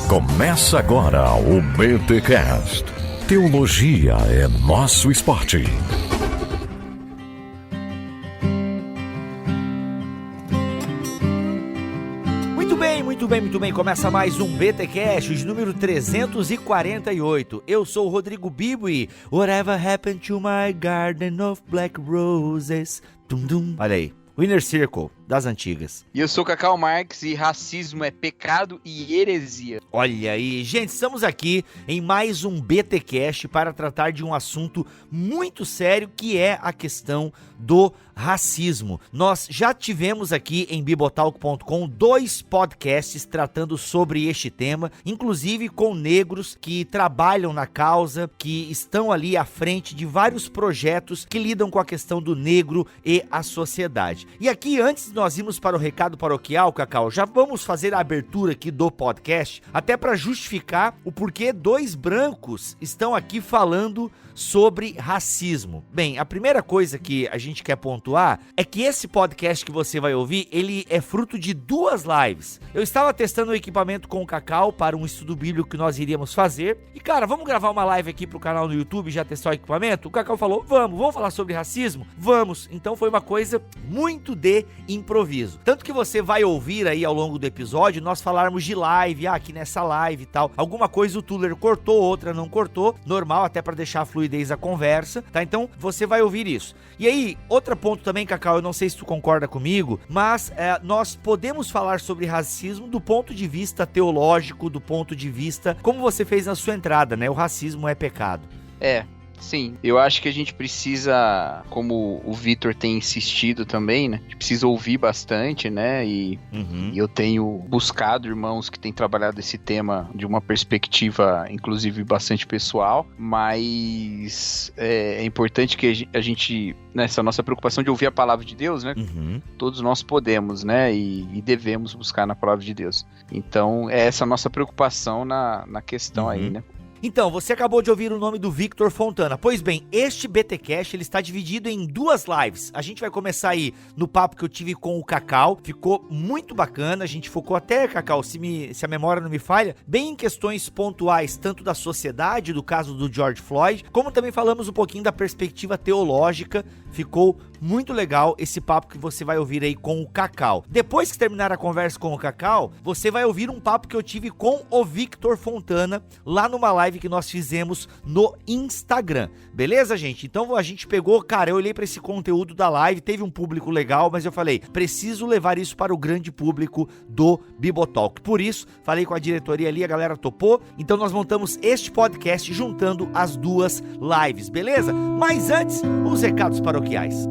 Começa agora o BTcast. Teologia é nosso esporte. Muito bem. Começa mais um BTcast de número 348. Eu sou o Rodrigo Bibo e Whatever Happened to My Garden of Black Roses? Olha aí, Winner Circle das antigas. E eu sou Cacau Marques e racismo é pecado e heresia. Olha aí, gente, estamos aqui em mais um BTcast para tratar de um assunto muito sério que é a questão do racismo. Nós já tivemos aqui em bibotalk.com 2 podcasts tratando sobre este tema, inclusive com negros que trabalham na causa, que estão ali à frente de vários projetos que lidam com a questão do negro e a sociedade. E aqui, antes de nós irmos para o recado paroquial, Cacau, já vamos fazer a abertura aqui do podcast, até para justificar o porquê 2 brancos estão aqui falando sobre racismo. Bem, a primeira coisa que a gente quer pontuar é que esse podcast que você vai ouvir, ele é fruto de 2 lives. Eu estava testando o equipamento com o Cacau para um estudo bíblico que nós iríamos fazer. E cara, vamos gravar uma live aqui pro canal no YouTube e já testar o equipamento? O Cacau falou, vamos falar sobre racismo? Vamos. Então foi uma coisa muito de improviso. Tanto que você vai ouvir aí ao longo do episódio nós falarmos de live, aqui nessa live e tal. Alguma coisa o Tuller cortou, outra não cortou. Normal, até para deixar a fluidez a conversa, tá? Então você vai ouvir isso. E aí, outro ponto também, Cacau, eu não sei se tu concorda comigo, mas nós podemos falar sobre racismo do ponto de vista teológico, do ponto de vista, como você fez na sua entrada, né? O racismo é pecado. Sim, eu acho que a gente precisa, como o Vitor tem insistido também, né? A gente precisa ouvir bastante, né? E eu tenho buscado irmãos que têm trabalhado esse tema de uma perspectiva, inclusive, bastante pessoal, mas é importante que a gente, nessa nossa preocupação de ouvir a palavra de Deus, né? Todos nós podemos, né? E devemos buscar na palavra de Deus. Então, é essa a nossa preocupação na questão aí, né? Então, você acabou de ouvir o nome do Victor Fontana. Pois bem, este BTcast ele está dividido em 2 lives. A gente vai começar aí no papo que eu tive com o Cacau. Ficou muito bacana. A gente focou até, Cacau, se a memória não me falha, bem em questões pontuais, tanto da sociedade, do caso do George Floyd, como também falamos um pouquinho da perspectiva teológica. Ficou muito legal esse papo que você vai ouvir aí com o Cacau. Depois que terminar a conversa com o Cacau, você vai ouvir um papo que eu tive com o Victor Fontana, lá numa live que nós fizemos no Instagram. Beleza, gente? Então a gente pegou, cara, eu olhei pra esse conteúdo da live, teve um público legal, mas eu falei, preciso levar isso para o grande público do Bibotalk. Por isso, falei com a diretoria ali, a galera topou, então nós montamos este podcast juntando as 2 lives, beleza? Mas antes, os recados paroquiais.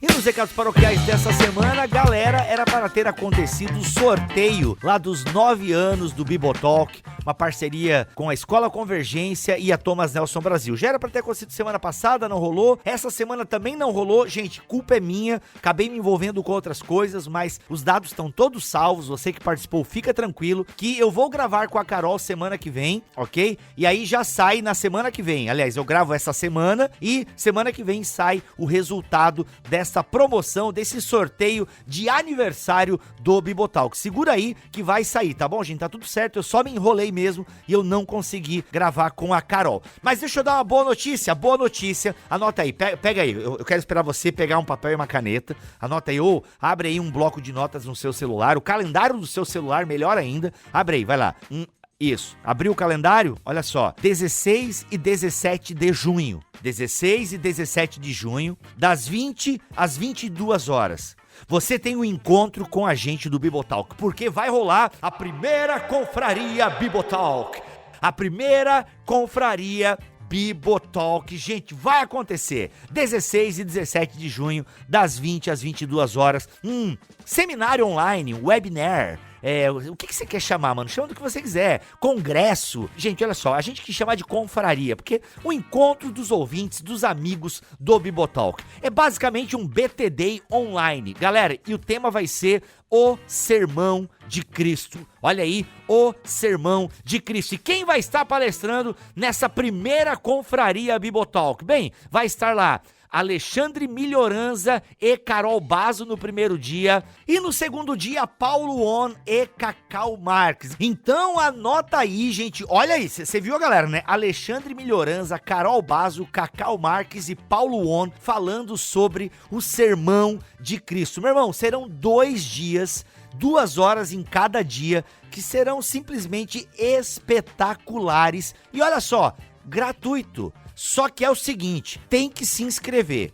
Nos recados paroquiais dessa semana, galera, era para ter acontecido o sorteio lá dos 9 anos do Bibotalk, uma parceria com a Escola Convergência e a Thomas Nelson Brasil. Já era para ter acontecido semana passada, não rolou. Essa semana também não rolou. Gente, culpa é minha, acabei me envolvendo com outras coisas, mas os dados estão todos salvos. Você que participou, fica tranquilo, que eu vou gravar com a Carol semana que vem, ok? E aí já sai na semana que vem. Aliás, eu gravo essa semana e semana que vem sai o resultado dessa promoção, desse sorteio de aniversário do Bibotalk. Segura aí que vai sair, tá bom, gente? Tá tudo certo, eu só me enrolei mesmo e eu não consegui gravar com a Carol. Mas deixa eu dar uma boa notícia, anota aí, pega aí, eu quero esperar você pegar um papel e uma caneta, anota aí, ou abre aí um bloco de notas no seu celular, o calendário do seu celular, melhor ainda, abre aí, vai lá, isso, abriu o calendário, olha só, 16 e 17 de junho, 16 e 17 de junho, das 20 às 22 horas. Você tem um encontro com a gente do Bibotalk, porque vai rolar a primeira confraria Bibotalk. A primeira confraria Bibotalk, gente, vai acontecer 16 e 17 de junho, das 20 às 22 horas. Seminário online, webinar, o que você quer chamar, mano? Chama do que você quiser. Congresso. Gente, olha só, a gente quer chamar de confraria, porque o encontro dos ouvintes, dos amigos do Bibotalk. É basicamente um BTD online. Galera, e o tema vai ser o Sermão de Cristo. Olha aí, o Sermão de Cristo. E quem vai estar palestrando nessa primeira confraria Bibotalk? Bem, vai estar lá Alexandre Melhoranza e Carol Bazo no primeiro dia. E no segundo dia, Paulo On e Cacau Marques. Então anota aí, gente. Olha aí, você viu a galera, né? Alexandre Melhoranza, Carol Bazo, Cacau Marques e Paulo On falando sobre o Sermão de Cristo. Meu irmão, serão 2 dias, 2 horas em cada dia, que serão simplesmente espetaculares. E olha só, gratuito. Só que é o seguinte, tem que se inscrever,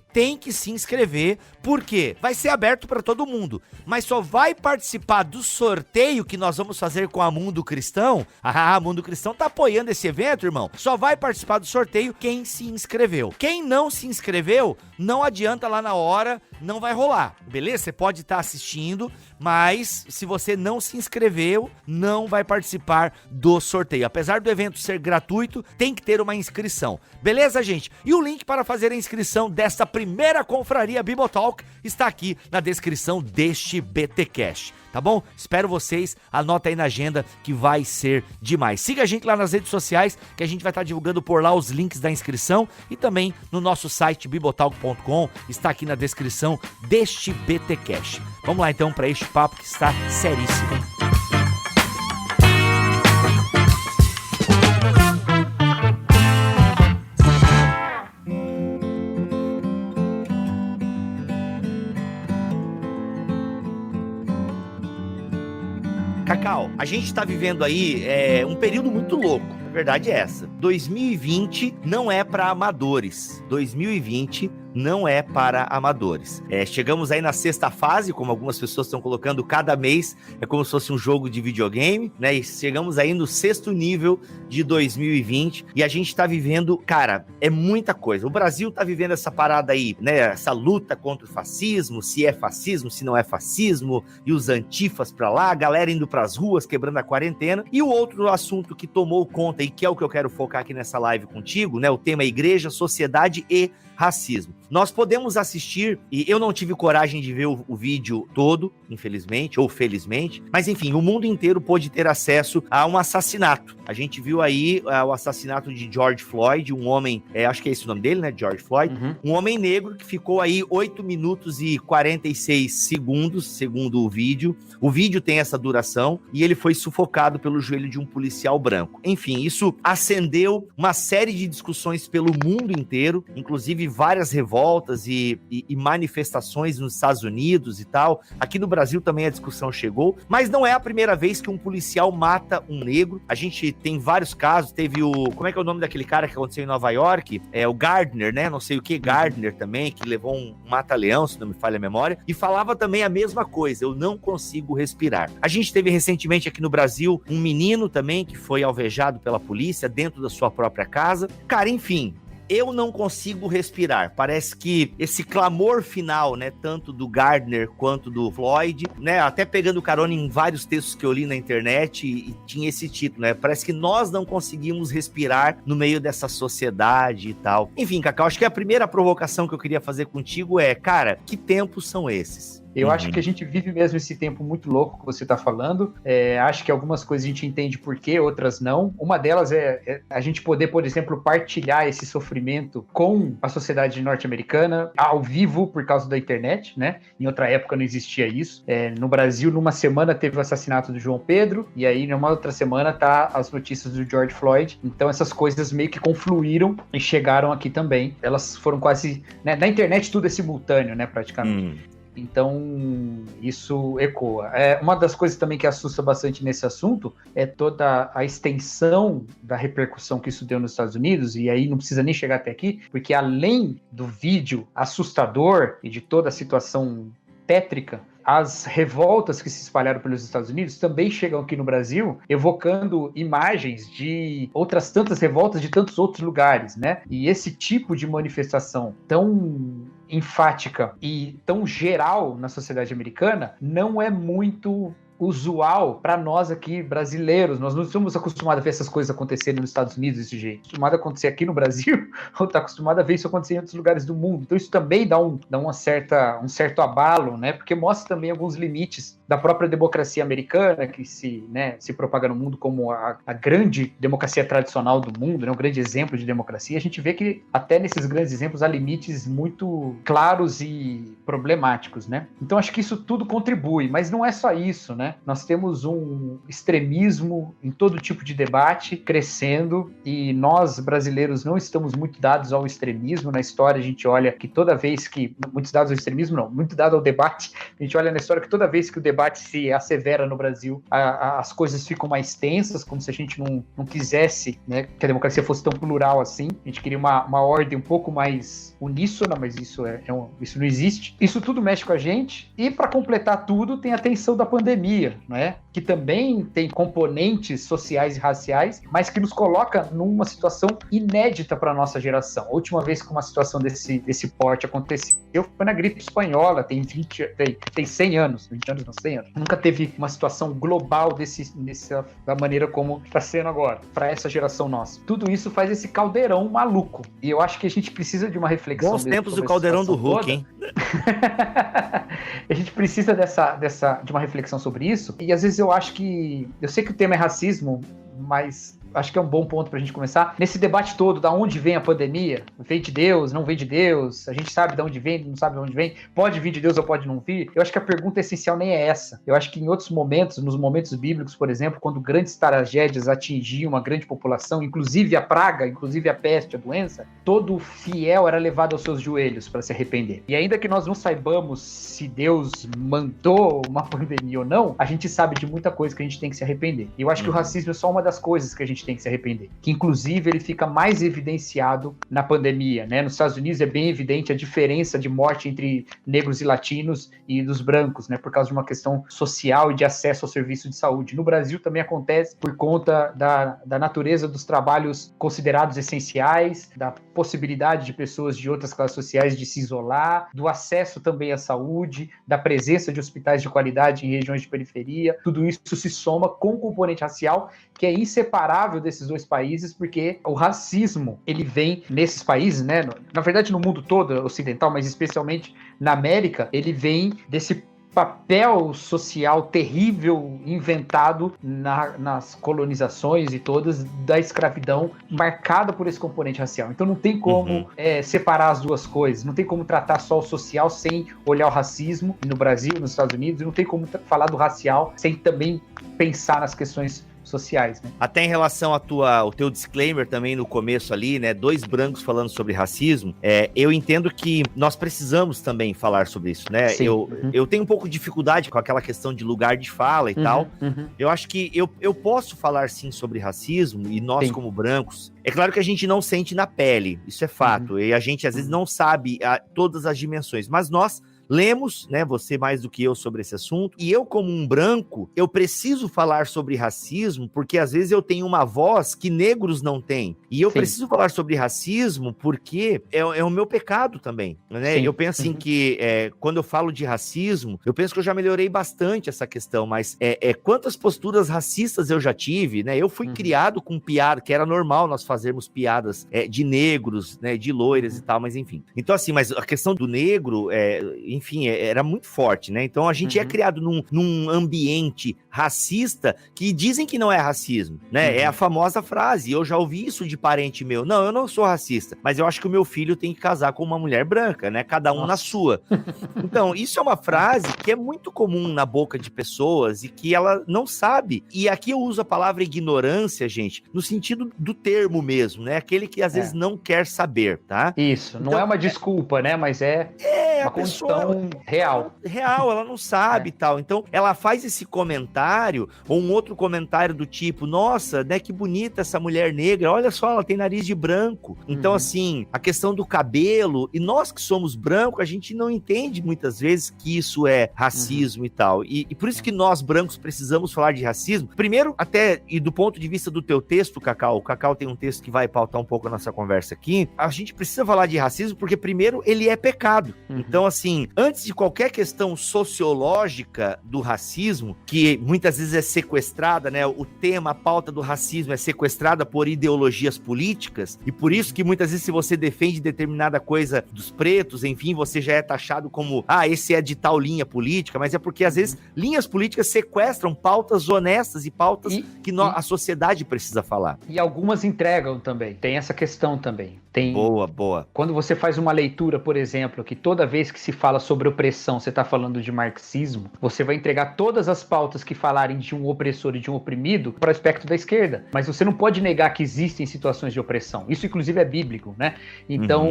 porque vai ser aberto para todo mundo, mas só vai participar do sorteio que nós vamos fazer com a Mundo Cristão. A Mundo Cristão tá apoiando esse evento, irmão. Só vai participar do sorteio quem se inscreveu. Quem não se inscreveu, não adianta lá na hora, não vai rolar, beleza? Você pode estar assistindo, mas se você não se inscreveu, não vai participar do sorteio. Apesar do evento ser gratuito, tem que ter uma inscrição. Beleza, gente? E o link para fazer a inscrição desta primeira confraria Bibotalk está aqui na descrição deste BTcast, tá bom? Espero vocês, anota aí na agenda que vai ser demais. Siga a gente lá nas redes sociais, que a gente vai estar divulgando por lá os links da inscrição, e também no nosso site bibotalk.com, está aqui na descrição deste BTcast. Vamos lá então para este papo que está seríssimo. Cacau, a gente tá vivendo aí um período muito louco, a verdade é essa. 2020 não é para amadores, 2020 não é para amadores. Chegamos aí na 6ª fase, como algumas pessoas estão colocando, cada mês é como se fosse um jogo de videogame, né? E chegamos aí no 6º nível de 2020 e a gente tá vivendo, cara, é muita coisa. O Brasil tá vivendo essa parada aí, né? Essa luta contra o fascismo, se é fascismo, se não é fascismo, e os antifas pra lá, a galera indo pras ruas, quebrando a quarentena. E o outro assunto que tomou conta e que é o que eu quero focar aqui nessa live contigo, né? O tema é igreja, sociedade e racismo. Nós podemos assistir, e eu não tive coragem de ver o vídeo todo, infelizmente, ou felizmente, mas enfim, o mundo inteiro pôde ter acesso a um assassinato. A gente viu aí o assassinato de George Floyd, um homem, acho que é esse o nome dele, né, George Floyd, um homem negro que ficou aí 8 minutos e 46 segundos, segundo o vídeo. O vídeo tem essa duração, e ele foi sufocado pelo joelho de um policial branco. Enfim, isso acendeu uma série de discussões pelo mundo inteiro, inclusive várias revoltas e manifestações nos Estados Unidos e tal. Aqui no Brasil também a discussão chegou, mas não é a primeira vez que um policial mata um negro. A gente tem vários casos, teve como é que é o nome daquele cara que aconteceu em Nova York? O Gardner, né? Não sei o que, Gardner também, que levou um mata-leão, se não me falha a memória, e falava também a mesma coisa: eu não consigo respirar. A gente teve recentemente aqui no Brasil um menino também que foi alvejado pela polícia dentro da sua própria casa. Cara, enfim, eu não consigo respirar. Parece que esse clamor final, né, tanto do Gardner quanto do Floyd, né, até pegando carona em vários textos que eu li na internet, e tinha esse título, né, parece que nós não conseguimos respirar no meio dessa sociedade e tal. Enfim, Cacau, acho que a primeira provocação que eu queria fazer contigo é, cara, que tempos são esses? Eu acho que a gente vive mesmo esse tempo muito louco que você está falando. Acho que algumas coisas a gente entende por quê, outras não. Uma delas é a gente poder, por exemplo, partilhar esse sofrimento com a sociedade norte-americana ao vivo por causa da internet, né? Em outra época não existia isso. No Brasil, numa semana teve o assassinato do João Pedro, e aí numa outra semana tá as notícias do George Floyd. Então essas coisas meio que confluíram e chegaram aqui também. Elas foram quase, né? Na internet tudo é simultâneo, né? Praticamente. Então, isso ecoa. Uma das coisas também que assusta bastante nesse assunto é toda a extensão da repercussão que isso deu nos Estados Unidos, e aí não precisa nem chegar até aqui, porque além do vídeo assustador e de toda a situação tétrica, as revoltas que se espalharam pelos Estados Unidos também chegam aqui no Brasil, evocando imagens de outras tantas revoltas de tantos outros lugares, né? E esse tipo de manifestação tão enfática e tão geral na sociedade americana não é muito usual para nós aqui, brasileiros. Nós não estamos acostumados a ver essas coisas acontecerem nos Estados Unidos desse jeito. Acostumado a acontecer aqui no Brasil, ou está acostumado a ver isso acontecer em outros lugares do mundo. Então isso também dá um certo abalo, né? Porque mostra também alguns limites da própria democracia americana, que se propaga no mundo como a grande democracia tradicional do mundo, né? Um grande exemplo de democracia. A gente vê que até nesses grandes exemplos há limites muito claros e problemáticos, né? Então acho que isso tudo contribui, mas não é só isso, né? Nós temos um extremismo em todo tipo de debate crescendo, e nós brasileiros não estamos muito dados ao extremismo. Na história a gente olha que toda vez que, muitos dados ao extremismo não, muito dado ao debate, a gente olha na história que toda vez que o debate se assevera no Brasil, as coisas ficam mais tensas, como se a gente não quisesse, né, que a democracia fosse tão plural assim. A gente queria uma ordem um pouco mais uníssona, mas isso não existe. Isso tudo mexe com a gente, e para completar tudo tem a tensão da pandemia, né, que também tem componentes sociais e raciais, mas que nos coloca numa situação inédita para a nossa geração. A última vez que uma situação desse porte aconteceu foi na gripe espanhola, tem 100 anos, 20 anos não, 100 anos. Nunca teve uma situação global da maneira como está sendo agora, para essa geração nossa. Tudo isso faz esse caldeirão maluco, e eu acho que a gente precisa de uma reflexão. Bons tempos do caldeirão do Hulk, toda. Hein? A gente precisa de uma reflexão sobre isso, e às vezes eu sei que o tema é racismo, mas acho que é um bom ponto pra gente começar. Nesse debate todo, da onde vem a pandemia? Vem de Deus, não vem de Deus? A gente sabe de onde vem, não sabe de onde vem? Pode vir de Deus ou pode não vir? Eu acho que a pergunta essencial nem é essa. Eu acho que em outros momentos, nos momentos bíblicos, por exemplo, quando grandes tragédias atingiam uma grande população, inclusive a praga, inclusive a peste, a doença, todo fiel era levado aos seus joelhos para se arrepender. E ainda que nós não saibamos se Deus mandou uma pandemia ou não, a gente sabe de muita coisa que a gente tem que se arrepender. E eu acho que o racismo é só uma das coisas que a gente tem que se arrepender, que inclusive ele fica mais evidenciado na pandemia, né? Nos Estados Unidos é bem evidente a diferença de morte entre negros e latinos e dos brancos, né? Por causa de uma questão social e de acesso ao serviço de saúde. No Brasil também acontece por conta da natureza dos trabalhos considerados essenciais, da possibilidade de pessoas de outras classes sociais de se isolar, do acesso também à saúde, da presença de hospitais de qualidade em regiões de periferia. Tudo isso se soma com o componente racial, que é inseparável desses dois países, porque o racismo, ele vem nesses países, né? Na verdade, no mundo todo ocidental, mas especialmente na América, ele vem desse papel social terrível inventado nas colonizações e todas da escravidão, marcada por esse componente racial. Então não tem como separar as duas coisas, não tem como tratar só o social sem olhar o racismo no Brasil, nos Estados Unidos, e não tem como falar do racial sem também pensar nas questões sociais, né? Até em relação ao teu disclaimer também no começo ali, né, dois brancos falando sobre racismo, eu entendo que nós precisamos também falar sobre isso, né? Eu tenho um pouco de dificuldade com aquela questão de lugar de fala e tal. Eu acho que eu posso falar sim sobre racismo, e nós como brancos, é claro que a gente não sente na pele, isso é fato, e a gente às vezes não sabe todas as dimensões, mas nós lemos, né, você mais do que eu, sobre esse assunto, e eu, como um branco, eu preciso falar sobre racismo, porque às vezes eu tenho uma voz que negros não têm, e eu preciso falar sobre racismo porque é o meu pecado também, né? Eu penso assim que, quando eu falo de racismo, eu penso que eu já melhorei bastante essa questão, mas quantas posturas racistas eu já tive, né? Eu fui criado com piada, que era normal nós fazermos piadas de negros, né, de loiras e tal, mas enfim. Então assim, mas a questão do negro, enfim, era muito forte, né? Então a gente é criado num ambiente racista que dizem que não é racismo, né? É a famosa frase, eu já ouvi isso de parente meu, não, eu não sou racista, mas eu acho que o meu filho tem que casar com uma mulher branca, né? Cada um na sua. Então, isso é uma frase que é muito comum na boca de pessoas e que ela não sabe. E aqui eu uso a palavra ignorância, gente, no sentido do termo mesmo, né? Aquele que às vezes não quer saber, tá? Isso, não é uma desculpa, né? Mas uma condição real. Real, ela não sabe e tal. Então, ela faz esse comentário, ou um outro comentário do tipo, nossa, né, que bonita essa mulher negra, olha só, ela tem nariz de branco. Então, assim, a questão do cabelo, e nós que somos brancos, a gente não entende muitas vezes que isso é racismo e tal. E por isso que nós, brancos, precisamos falar de racismo. Primeiro, até, e do ponto de vista do teu texto, Cacau, o Cacau tem um texto que vai pautar um pouco a nossa conversa aqui, a gente precisa falar de racismo porque, primeiro, ele é pecado. Então, assim, antes de qualquer questão sociológica do racismo, que muitas vezes é sequestrada, né? O tema, a pauta do racismo é sequestrada por ideologias políticas, e por isso que muitas vezes se você defende determinada coisa dos pretos, enfim, você já é taxado como, esse é de tal linha política, mas é porque às vezes linhas políticas sequestram pautas honestas e pautas que a sociedade precisa falar. E algumas entregam também, tem essa questão também. Boa. Quando você faz uma leitura, por exemplo, que toda vez que se fala sobre opressão, você está falando de marxismo, você vai entregar todas as pautas que falarem de um opressor e de um oprimido para o aspecto da esquerda. Mas você não pode negar que existem situações de opressão. Isso, inclusive, é bíblico, né? Então,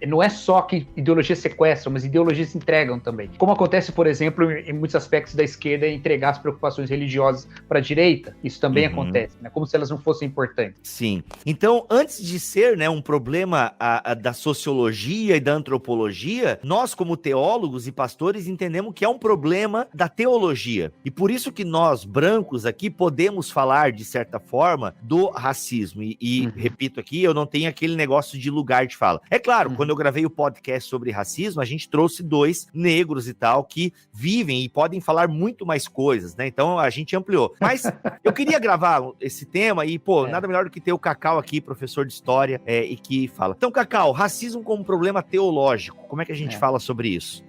não é só que ideologias sequestram, mas ideologias entregam também. Como acontece, por exemplo, em muitos aspectos da esquerda, entregar as preocupações religiosas para a direita. Isso também acontece, né? Como se elas não fossem importantes. Sim. Então, antes de ser, né, um problema da sociologia e da antropologia, nós, como teólogos e pastores, entendemos que é um problema da teologia. E por isso que nós, brancos aqui, podemos falar, de certa forma, do racismo. E repito aqui, eu não tenho aquele negócio de lugar de fala. É claro, quando eu gravei o podcast sobre racismo, a gente trouxe 2 negros e tal, que vivem e podem falar muito mais coisas, né? Então, a gente ampliou. Mas eu queria gravar esse tema e, nada melhor do que ter o Cacau aqui, professor de história, e que fala. Então, Cacau, racismo como problema teológico, como é que a gente fala sobre isso?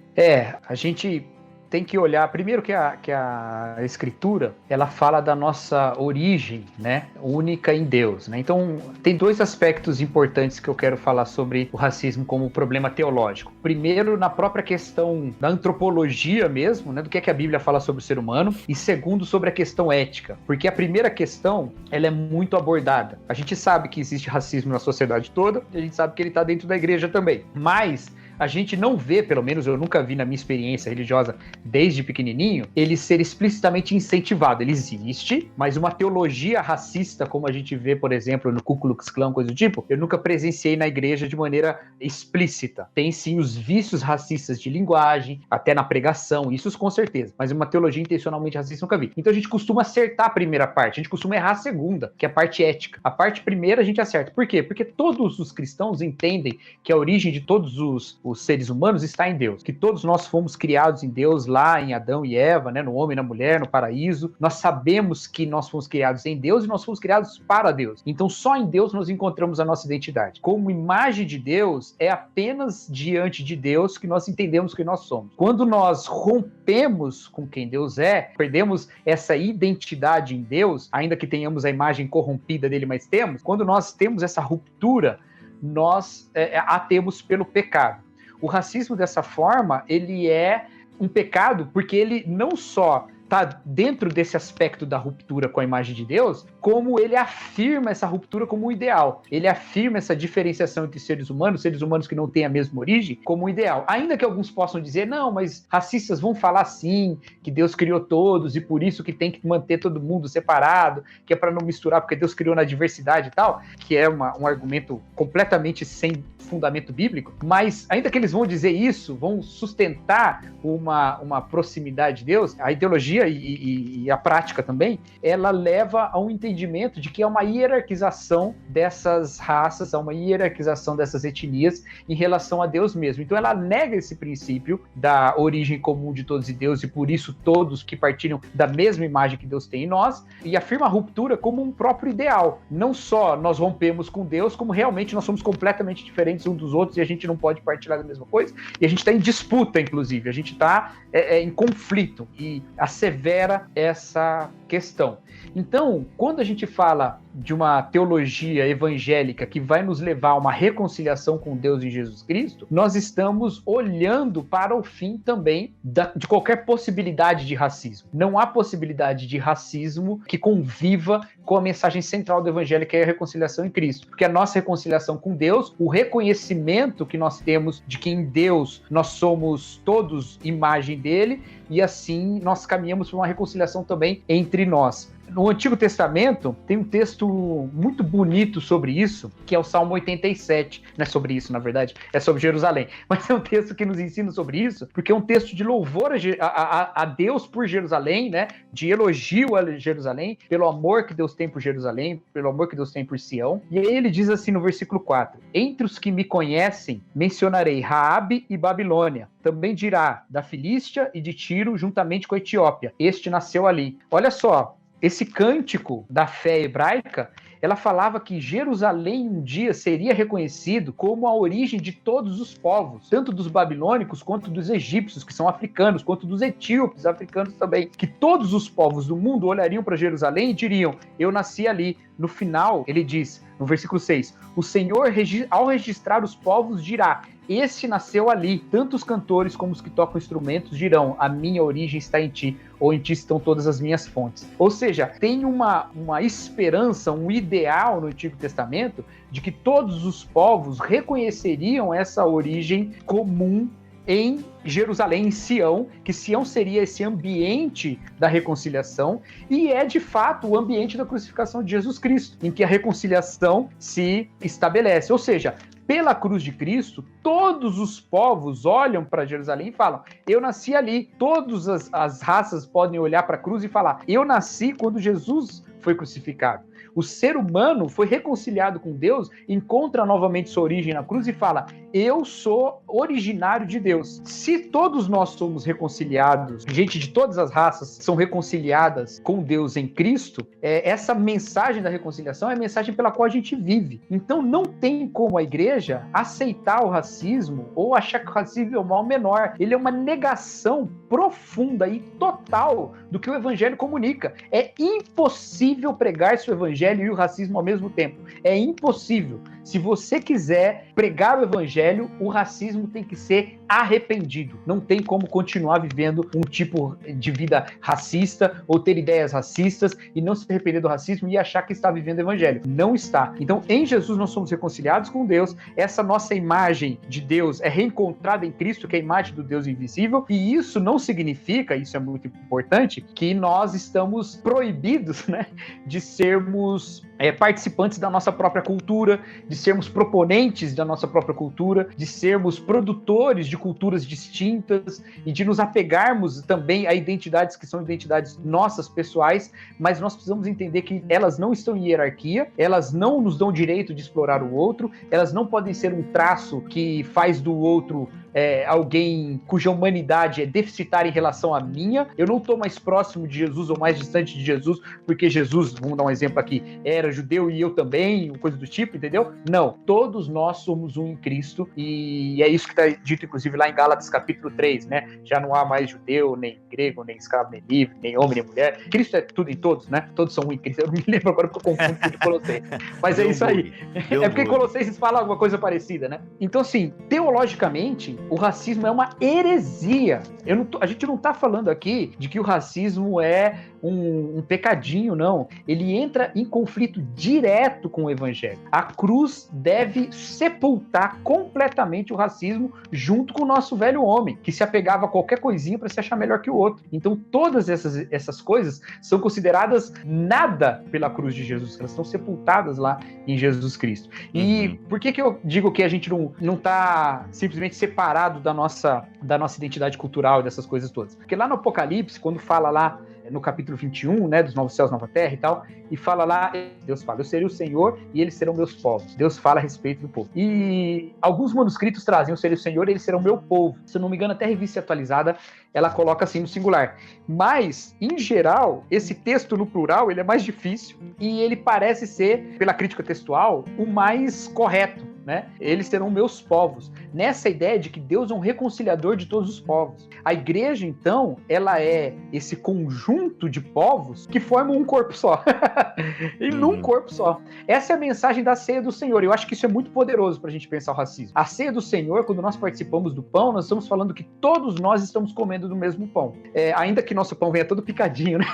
A gente tem que olhar, primeiro que a escritura, ela fala da nossa origem, né, única em Deus, né? Então, tem 2 aspectos importantes que eu quero falar sobre o racismo como problema teológico. Primeiro, na própria questão da antropologia mesmo, né, do que a Bíblia fala sobre o ser humano, e segundo, sobre a questão ética, porque a primeira questão, ela é muito abordada. A gente sabe que existe racismo na sociedade toda, e a gente sabe que ele está dentro da igreja também, mas a gente não vê, pelo menos eu nunca vi na minha experiência religiosa desde pequenininho, ele ser explicitamente incentivado. Ele existe, mas uma teologia racista, como a gente vê, por exemplo, no Ku Klux Klan, coisa do tipo, eu nunca presenciei na igreja de maneira explícita. Tem sim os vícios racistas de linguagem, até na pregação, isso com certeza, mas uma teologia intencionalmente racista nunca vi. Então a gente costuma acertar a primeira parte, a gente costuma errar a segunda, que é a parte ética. A parte primeira a gente acerta. Por quê? Porque todos os cristãos entendem que a origem de todos os seres humanos está em Deus, que todos nós fomos criados em Deus lá em Adão e Eva, né, no homem e na mulher, no paraíso. Nós sabemos que nós fomos criados em Deus e nós fomos criados para Deus. Então só em Deus nós encontramos a nossa identidade. Como imagem de Deus, é apenas diante de Deus que nós entendemos quem nós somos. Quando nós rompemos com quem Deus é, perdemos essa identidade em Deus, ainda que tenhamos a imagem corrompida dele, mas temos, quando nós temos essa ruptura, nós a temos pelo pecado. O racismo, dessa forma, ele é um pecado porque ele não só está dentro desse aspecto da ruptura com a imagem de Deus, como ele afirma essa ruptura como um ideal. Ele afirma essa diferenciação entre seres humanos que não têm a mesma origem, como um ideal. Ainda que alguns possam dizer, não, mas racistas vão falar sim, que Deus criou todos e por isso que tem que manter todo mundo separado, que é para não misturar, porque Deus criou na diversidade e tal, que é um argumento completamente sem fundamento bíblico, mas ainda que eles vão dizer isso, vão sustentar uma proximidade de Deus, a ideologia e a prática também, ela leva a um entendimento de que é uma hierarquização dessas raças, a uma hierarquização dessas etnias em relação a Deus mesmo. Então ela nega esse princípio da origem comum de todos e Deus, e por isso todos que partilham da mesma imagem que Deus tem em nós, e afirma a ruptura como um próprio ideal. Não só nós rompemos com Deus, como realmente nós somos completamente diferentes uns dos outros e a gente não pode partilhar da mesma coisa, e a gente está em disputa, inclusive, a gente está em conflito, e assevera essa questão. Então, quando a gente fala de uma teologia evangélica que vai nos levar a uma reconciliação com Deus em Jesus Cristo, nós estamos olhando para o fim também de qualquer possibilidade de racismo. Não há possibilidade de racismo que conviva com a mensagem central do evangelho, que é a reconciliação em Cristo. Porque a nossa reconciliação com Deus, o reconhecimento que nós temos de que em Deus nós somos todos imagem dele, e assim nós caminhamos para uma reconciliação também entre nós. No Antigo Testamento tem um texto muito bonito sobre isso, que é o Salmo 87. Não é sobre isso, na verdade, é sobre Jerusalém. Mas é um texto que nos ensina sobre isso, porque é um texto de louvor a Deus por Jerusalém, né? De elogio a Jerusalém, pelo amor que Deus tem por Jerusalém, pelo amor que Deus tem por Sião. E aí ele diz assim no versículo 4: entre os que me conhecem, mencionarei Raabe e Babilônia. Também dirá da Filístia e de Tiro, juntamente com a Etiópia. Este nasceu ali. Olha só, esse cântico da fé hebraica, ela falava que Jerusalém um dia seria reconhecido como a origem de todos os povos, tanto dos babilônicos quanto dos egípcios, que são africanos, quanto dos etíopes, africanos também, que todos os povos do mundo olhariam para Jerusalém e diriam: eu nasci ali. No final, ele diz, no versículo 6, o Senhor, ao registrar os povos, dirá: este nasceu ali. Tanto os cantores como os que tocam instrumentos dirão: a minha origem está em ti, ou em ti estão todas as minhas fontes. Ou seja, tem uma esperança, um ideal no Antigo Testamento de que todos os povos reconheceriam essa origem comum em Jerusalém, em Sião, que Sião seria esse ambiente da reconciliação, e é de fato o ambiente da crucificação de Jesus Cristo, em que a reconciliação se estabelece. Ou seja, pela cruz de Cristo, todos os povos olham para Jerusalém e falam: eu nasci ali. Todas as raças podem olhar para a cruz e falar: eu nasci quando Jesus foi crucificado. O ser humano foi reconciliado com Deus, encontra novamente sua origem na cruz e fala: eu sou originário de Deus. Se todos nós somos reconciliados, gente de todas as raças são reconciliadas com Deus em Cristo, essa mensagem da reconciliação é a mensagem pela qual a gente vive. Então não tem como a igreja aceitar o racismo ou achar que o racismo é o mal menor. Ele é uma negação profunda e total do que o evangelho comunica. É impossível pregar-se o evangelho e o racismo ao mesmo tempo. É impossível. Se você quiser pregar o evangelho, o racismo tem que ser arrependido. Não tem como continuar vivendo um tipo de vida racista ou ter ideias racistas e não se arrepender do racismo e achar que está vivendo o evangelho. Não está. Então, em Jesus nós somos reconciliados com Deus. Essa nossa imagem de Deus é reencontrada em Cristo, que é a imagem do Deus invisível. E isso não significa, isso é muito importante, que nós estamos proibidos, né, de sermos participantes da nossa própria cultura, de sermos proponentes da nossa própria cultura, de sermos produtores de culturas distintas e de nos apegarmos também a identidades que são identidades nossas, pessoais, mas nós precisamos entender que elas não estão em hierarquia, elas não nos dão direito de explorar o outro, elas não podem ser um traço que faz do outro alguém cuja humanidade é deficitária em relação à minha. Eu não estou mais próximo de Jesus ou mais distante de Jesus porque Jesus, vamos dar um exemplo aqui, era judeu e eu também, coisa do tipo, entendeu? Não, todos nós somos um em Cristo e é isso que está dito inclusive lá em Gálatas capítulo 3, né? Já não há mais judeu, nem grego, nem escravo, nem livre, nem homem, nem mulher. Cristo é tudo em todos, né? Todos são um em Cristo. Eu não me lembro agora porque eu confundo com o de Colossenses. Mas é isso aí. É porque Colossenses fala alguma coisa parecida, né? Então, assim, teologicamente, o racismo é uma heresia. A gente não está falando aqui de que o racismo é um pecadinho, não. Ele entra em conflito direto com o evangelho. A cruz deve sepultar completamente o racismo junto com o nosso velho homem, que se apegava a qualquer coisinha para se achar melhor que o outro. Então, todas essas coisas são consideradas nada pela cruz de Jesus. Elas estão sepultadas lá em Jesus Cristo. E por que eu digo que a gente não está simplesmente separado da nossa identidade cultural e dessas coisas todas? Porque lá no Apocalipse, quando fala lá no capítulo 21, né, dos novos céus, nova terra e tal, e fala lá, Deus fala: eu serei o Senhor e eles serão meus povos. Deus fala a respeito do povo. E alguns manuscritos trazem: eu serei o Senhor e eles serão meu povo. Se eu não me engano, até a Revista Atualizada, ela coloca assim no singular. Mas, em geral, esse texto no plural, ele é mais difícil e ele parece ser, pela crítica textual, o mais correto, né? Eles serão meus povos. Nessa ideia de que Deus é um reconciliador de todos os povos. A igreja, então, ela é esse conjunto de povos que formam um corpo só. E num corpo só. Essa é a mensagem da ceia do Senhor. Eu acho que isso é muito poderoso pra gente pensar o racismo. A ceia do Senhor, quando nós participamos do pão, nós estamos falando que todos nós estamos comendo do mesmo pão. Ainda que nosso pão venha todo picadinho, né?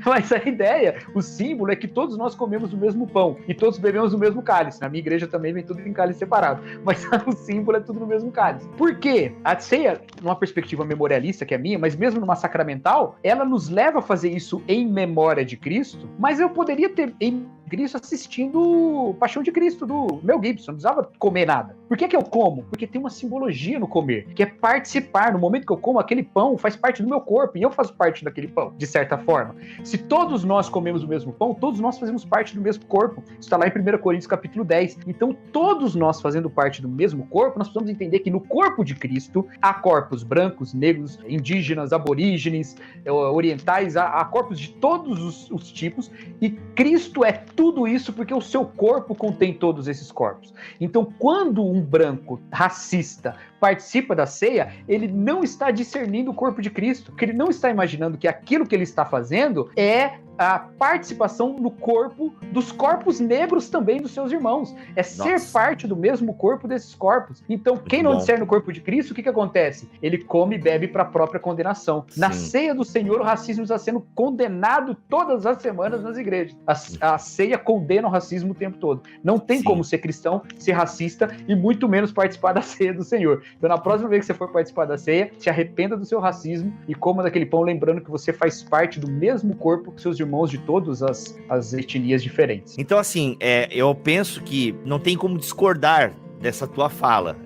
Mas a ideia, o símbolo é que todos nós comemos do mesmo pão e todos bebemos do mesmo cálice. Na minha igreja também vem tudo em em cálice separado. Mas o símbolo é tudo no mesmo cálice. Por quê? A ceia, numa perspectiva memorialista, que é minha, mas mesmo numa sacramental, ela nos leva a fazer isso em memória de Cristo, mas eu poderia ter em Cristo assistindo Paixão de Cristo do Mel Gibson, não precisava comer nada. Por que eu como? Porque tem uma simbologia no comer, que é participar. No momento que eu como, aquele pão faz parte do meu corpo, e eu faço parte daquele pão, de certa forma. Se todos nós comemos o mesmo pão, todos nós fazemos parte do mesmo corpo. Isso está lá em 1 Coríntios capítulo 10. Então, todos nós fazendo parte do mesmo corpo, nós precisamos entender que no corpo de Cristo há corpos brancos, negros, indígenas, aborígenes, orientais, há corpos de todos os tipos, e Cristo é tudo isso porque o seu corpo contém todos esses corpos. Então, quando um branco racista participa da ceia, ele não está discernindo o corpo de Cristo, porque ele não está imaginando que aquilo que ele está fazendo é a participação no corpo dos corpos negros também dos seus irmãos. É ser parte do mesmo corpo desses corpos. Então, quem não discerne o corpo de Cristo, o que acontece? Ele come e bebe para a própria condenação. Sim. Na ceia do Senhor, o racismo está sendo condenado todas as semanas nas igrejas. A ceia condena o racismo o tempo todo. Não tem como ser cristão, ser racista e muito menos participar da ceia do Senhor. Então, na próxima vez que você for participar da ceia, se arrependa do seu racismo e coma daquele pão, lembrando que você faz parte do mesmo corpo que seus irmãos de todas as etnias diferentes. Então, assim, eu penso que não tem como discordar dessa tua fala.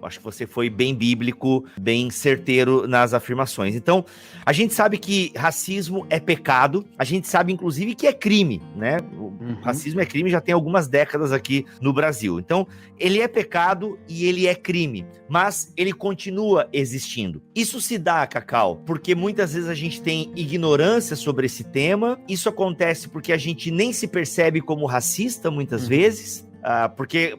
Acho que você foi bem bíblico, bem certeiro nas afirmações. Então, a gente sabe que racismo é pecado, a gente sabe, inclusive, que é crime, né? O racismo é crime já tem algumas décadas aqui no Brasil. Então, ele é pecado e ele é crime, mas ele continua existindo. Isso se dá, Cacau, porque muitas vezes a gente tem ignorância sobre esse tema, isso acontece porque a gente nem se percebe como racista, muitas vezes, porque...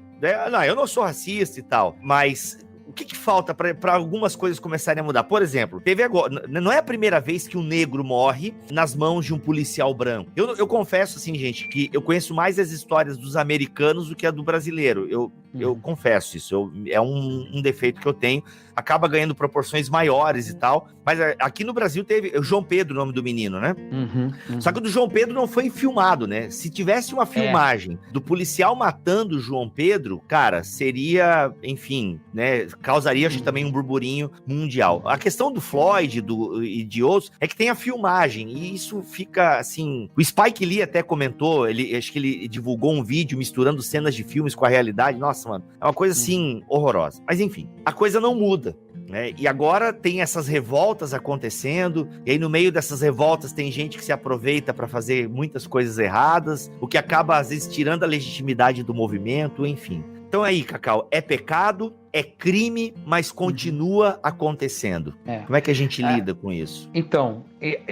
Não, eu não sou racista e tal, mas o que falta para algumas coisas começarem a mudar? Por exemplo, teve agora, não é a primeira vez que um negro morre nas mãos de um policial branco. Eu confesso, assim, gente, que eu conheço mais as histórias dos americanos do que a do brasileiro. Eu confesso isso, é um defeito que eu tenho, acaba ganhando proporções maiores e tal, mas aqui no Brasil teve o João Pedro, o nome do menino, né? Só que o do João Pedro não foi filmado, né? Se tivesse uma filmagem do policial matando o João Pedro, cara, seria, enfim, né, causaria acho que também um burburinho mundial. A questão do Floyd e de outros é que tem a filmagem, e isso fica, assim, o Spike Lee até comentou, acho que ele divulgou um vídeo misturando cenas de filmes com a realidade. Nossa, mano, é uma coisa assim horrorosa. Mas enfim, a coisa não muda, né? E agora tem essas revoltas acontecendo, e aí no meio dessas revoltas tem gente que se aproveita para fazer muitas coisas erradas, o que acaba às vezes tirando a legitimidade do movimento, enfim. Então aí, Cacau, é pecado, é crime, mas continua acontecendo. Como é que a gente lida com isso? Então,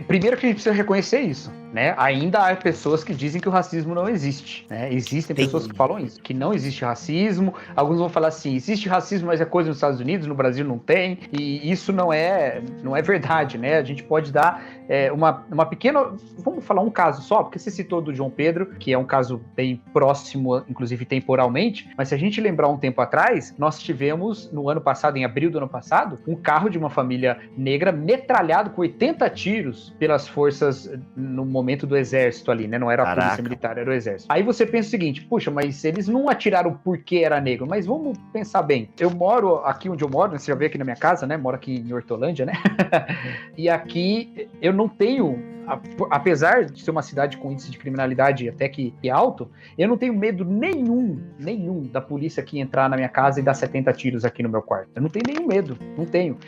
primeiro que a gente precisa reconhecer isso, né? Ainda há pessoas que dizem que o racismo não existe, né? Existem pessoas que falam isso, que não existe racismo. Alguns vão falar assim, existe racismo, mas é coisa nos Estados Unidos, no Brasil não tem, e isso não é verdade, né? A gente pode dar uma pequena... Vamos falar um caso só, porque você citou do João Pedro, que é um caso bem próximo, inclusive temporalmente, mas se a gente lembrar um tempo atrás, nós tivemos no ano passado, em abril do ano passado, um carro de uma família negra metralhado com 80 tiros pelas forças no momento do exército ali, né? Não era a polícia militar, era o exército. Aí você pensa o seguinte, puxa, mas eles não atiraram porque era negro, mas vamos pensar bem. Eu moro aqui onde eu moro, né? Você já veio aqui na minha casa, né? Moro aqui em Hortolândia, né? E aqui eu não tenho... Apesar de ser uma cidade com índice de criminalidade até que alto, eu não tenho medo nenhum da polícia aqui entrar na minha casa e dar 70 tiros aqui no meu quarto. Eu não tenho nenhum medo, não tenho.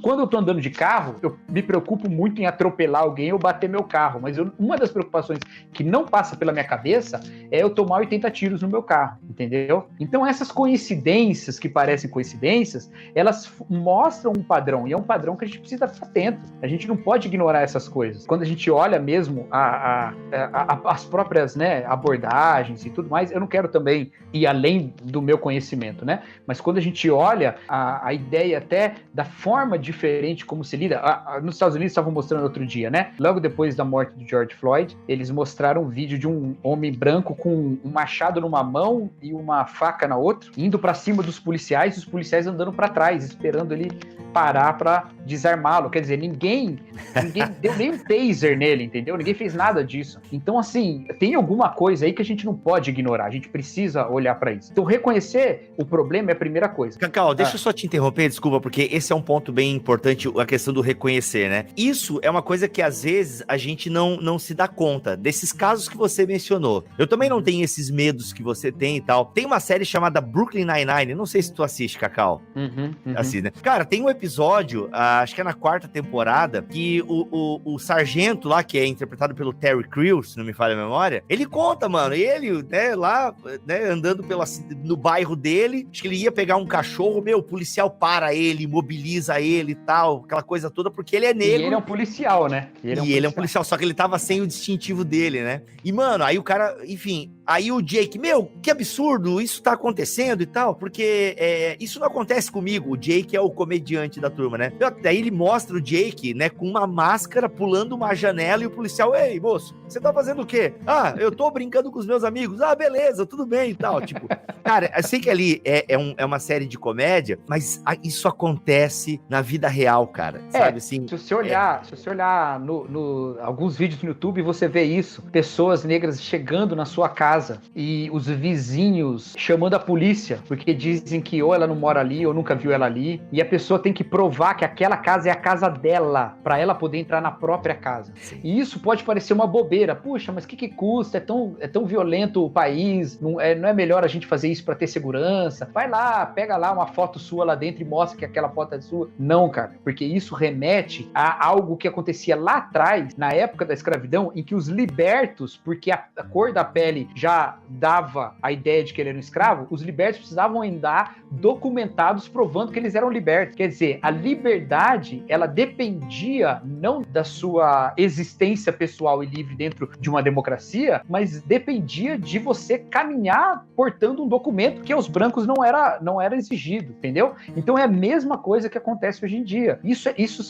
Quando eu tô andando de carro, eu me preocupo muito em atropelar alguém ou bater meu carro, mas uma das preocupações que não passa pela minha cabeça é eu tomar 80 tiros no meu carro, entendeu? Então essas coincidências que parecem coincidências, elas mostram um padrão, e é um padrão que a gente precisa estar atento. A gente não pode ignorar essas coisas. Quando a gente olha mesmo as próprias, né, abordagens e tudo mais, eu não quero também ir além do meu conhecimento, né? Mas quando a gente olha a ideia até da forma diferente como se lida, nos Estados Unidos estavam mostrando outro dia, né? Logo depois da morte do George Floyd, eles mostraram um vídeo de um homem branco com um machado numa mão e uma faca na outra, indo pra cima dos policiais, e os policiais andando pra trás, esperando ele parar pra desarmá-lo. Quer dizer, ninguém deu nem um taser nele, entendeu? Ninguém fez nada disso. Então, assim, tem alguma coisa aí que a gente não pode ignorar. A gente precisa olhar pra isso. Então, reconhecer o problema é a primeira coisa. Cacau, deixa eu só te interromper, desculpa, porque esse é um ponto bem importante, a questão do reconhecer, né? Isso é uma coisa que, às vezes, a gente não se dá conta. Desses casos que você mencionou. Eu também não tenho esses medos que você tem e tal. Tem uma série chamada Brooklyn Nine-Nine, não sei se tu assiste, Cacau. Assim, né? Cara, tem um episódio, acho que é na 4ª temporada, que o sargento lá, que é interpretado pelo Terry Crews, se não me falha a memória, ele conta, mano, ele, né, lá, né, andando no bairro dele, acho que ele ia pegar um cachorro, o policial para ele, mobiliza ele e tal, aquela coisa toda, porque ele é negro. E ele é um policial, né? Ele é um policial, só que ele tava sem o distintivo dele, né? E, mano, aí o cara, enfim, aí o Jake, que absurdo, isso tá acontecendo e tal, porque isso não acontece comigo. O Jake é o comediante da turma, né? Daí ele mostra o Jake, né, com uma máscara, pulando uma janela, e o policial, ei, moço, você tá fazendo o quê? Ah, eu tô brincando com os meus amigos. Ah, beleza, tudo bem e tal. Tipo, cara, eu sei que ali é uma série de comédia, mas isso acontece na vida real, cara. Sabe assim? Se você olhar no alguns vídeos no YouTube, você vê isso. Pessoas negras chegando na sua casa e os vizinhos chamando a polícia, porque dizem que ou ela não mora ali, ou nunca viu ela ali, e a pessoa tem que provar que aquela casa é a casa dela, pra ela poder entrar na própria casa. Sim. E isso pode parecer uma bobeira. Puxa, mas o que custa? É tão violento o país, não é melhor a gente fazer isso pra ter segurança? Vai lá, pega lá uma foto sua lá dentro e mostra que aquela foto é sua. Não, cara, porque isso remete a algo que acontecia lá atrás, na época da escravidão, em que os libertos, porque a cor da pele já dava a ideia de que ele era um escravo, os libertos precisavam andar documentados provando que eles eram libertos. Quer dizer, a liberdade, ela dependia não da sua existência pessoal e livre dentro de uma democracia, mas dependia de você caminhar portando um documento que aos brancos não era exigido, entendeu? Então é a mesma coisa que acontece hoje em dia. Isso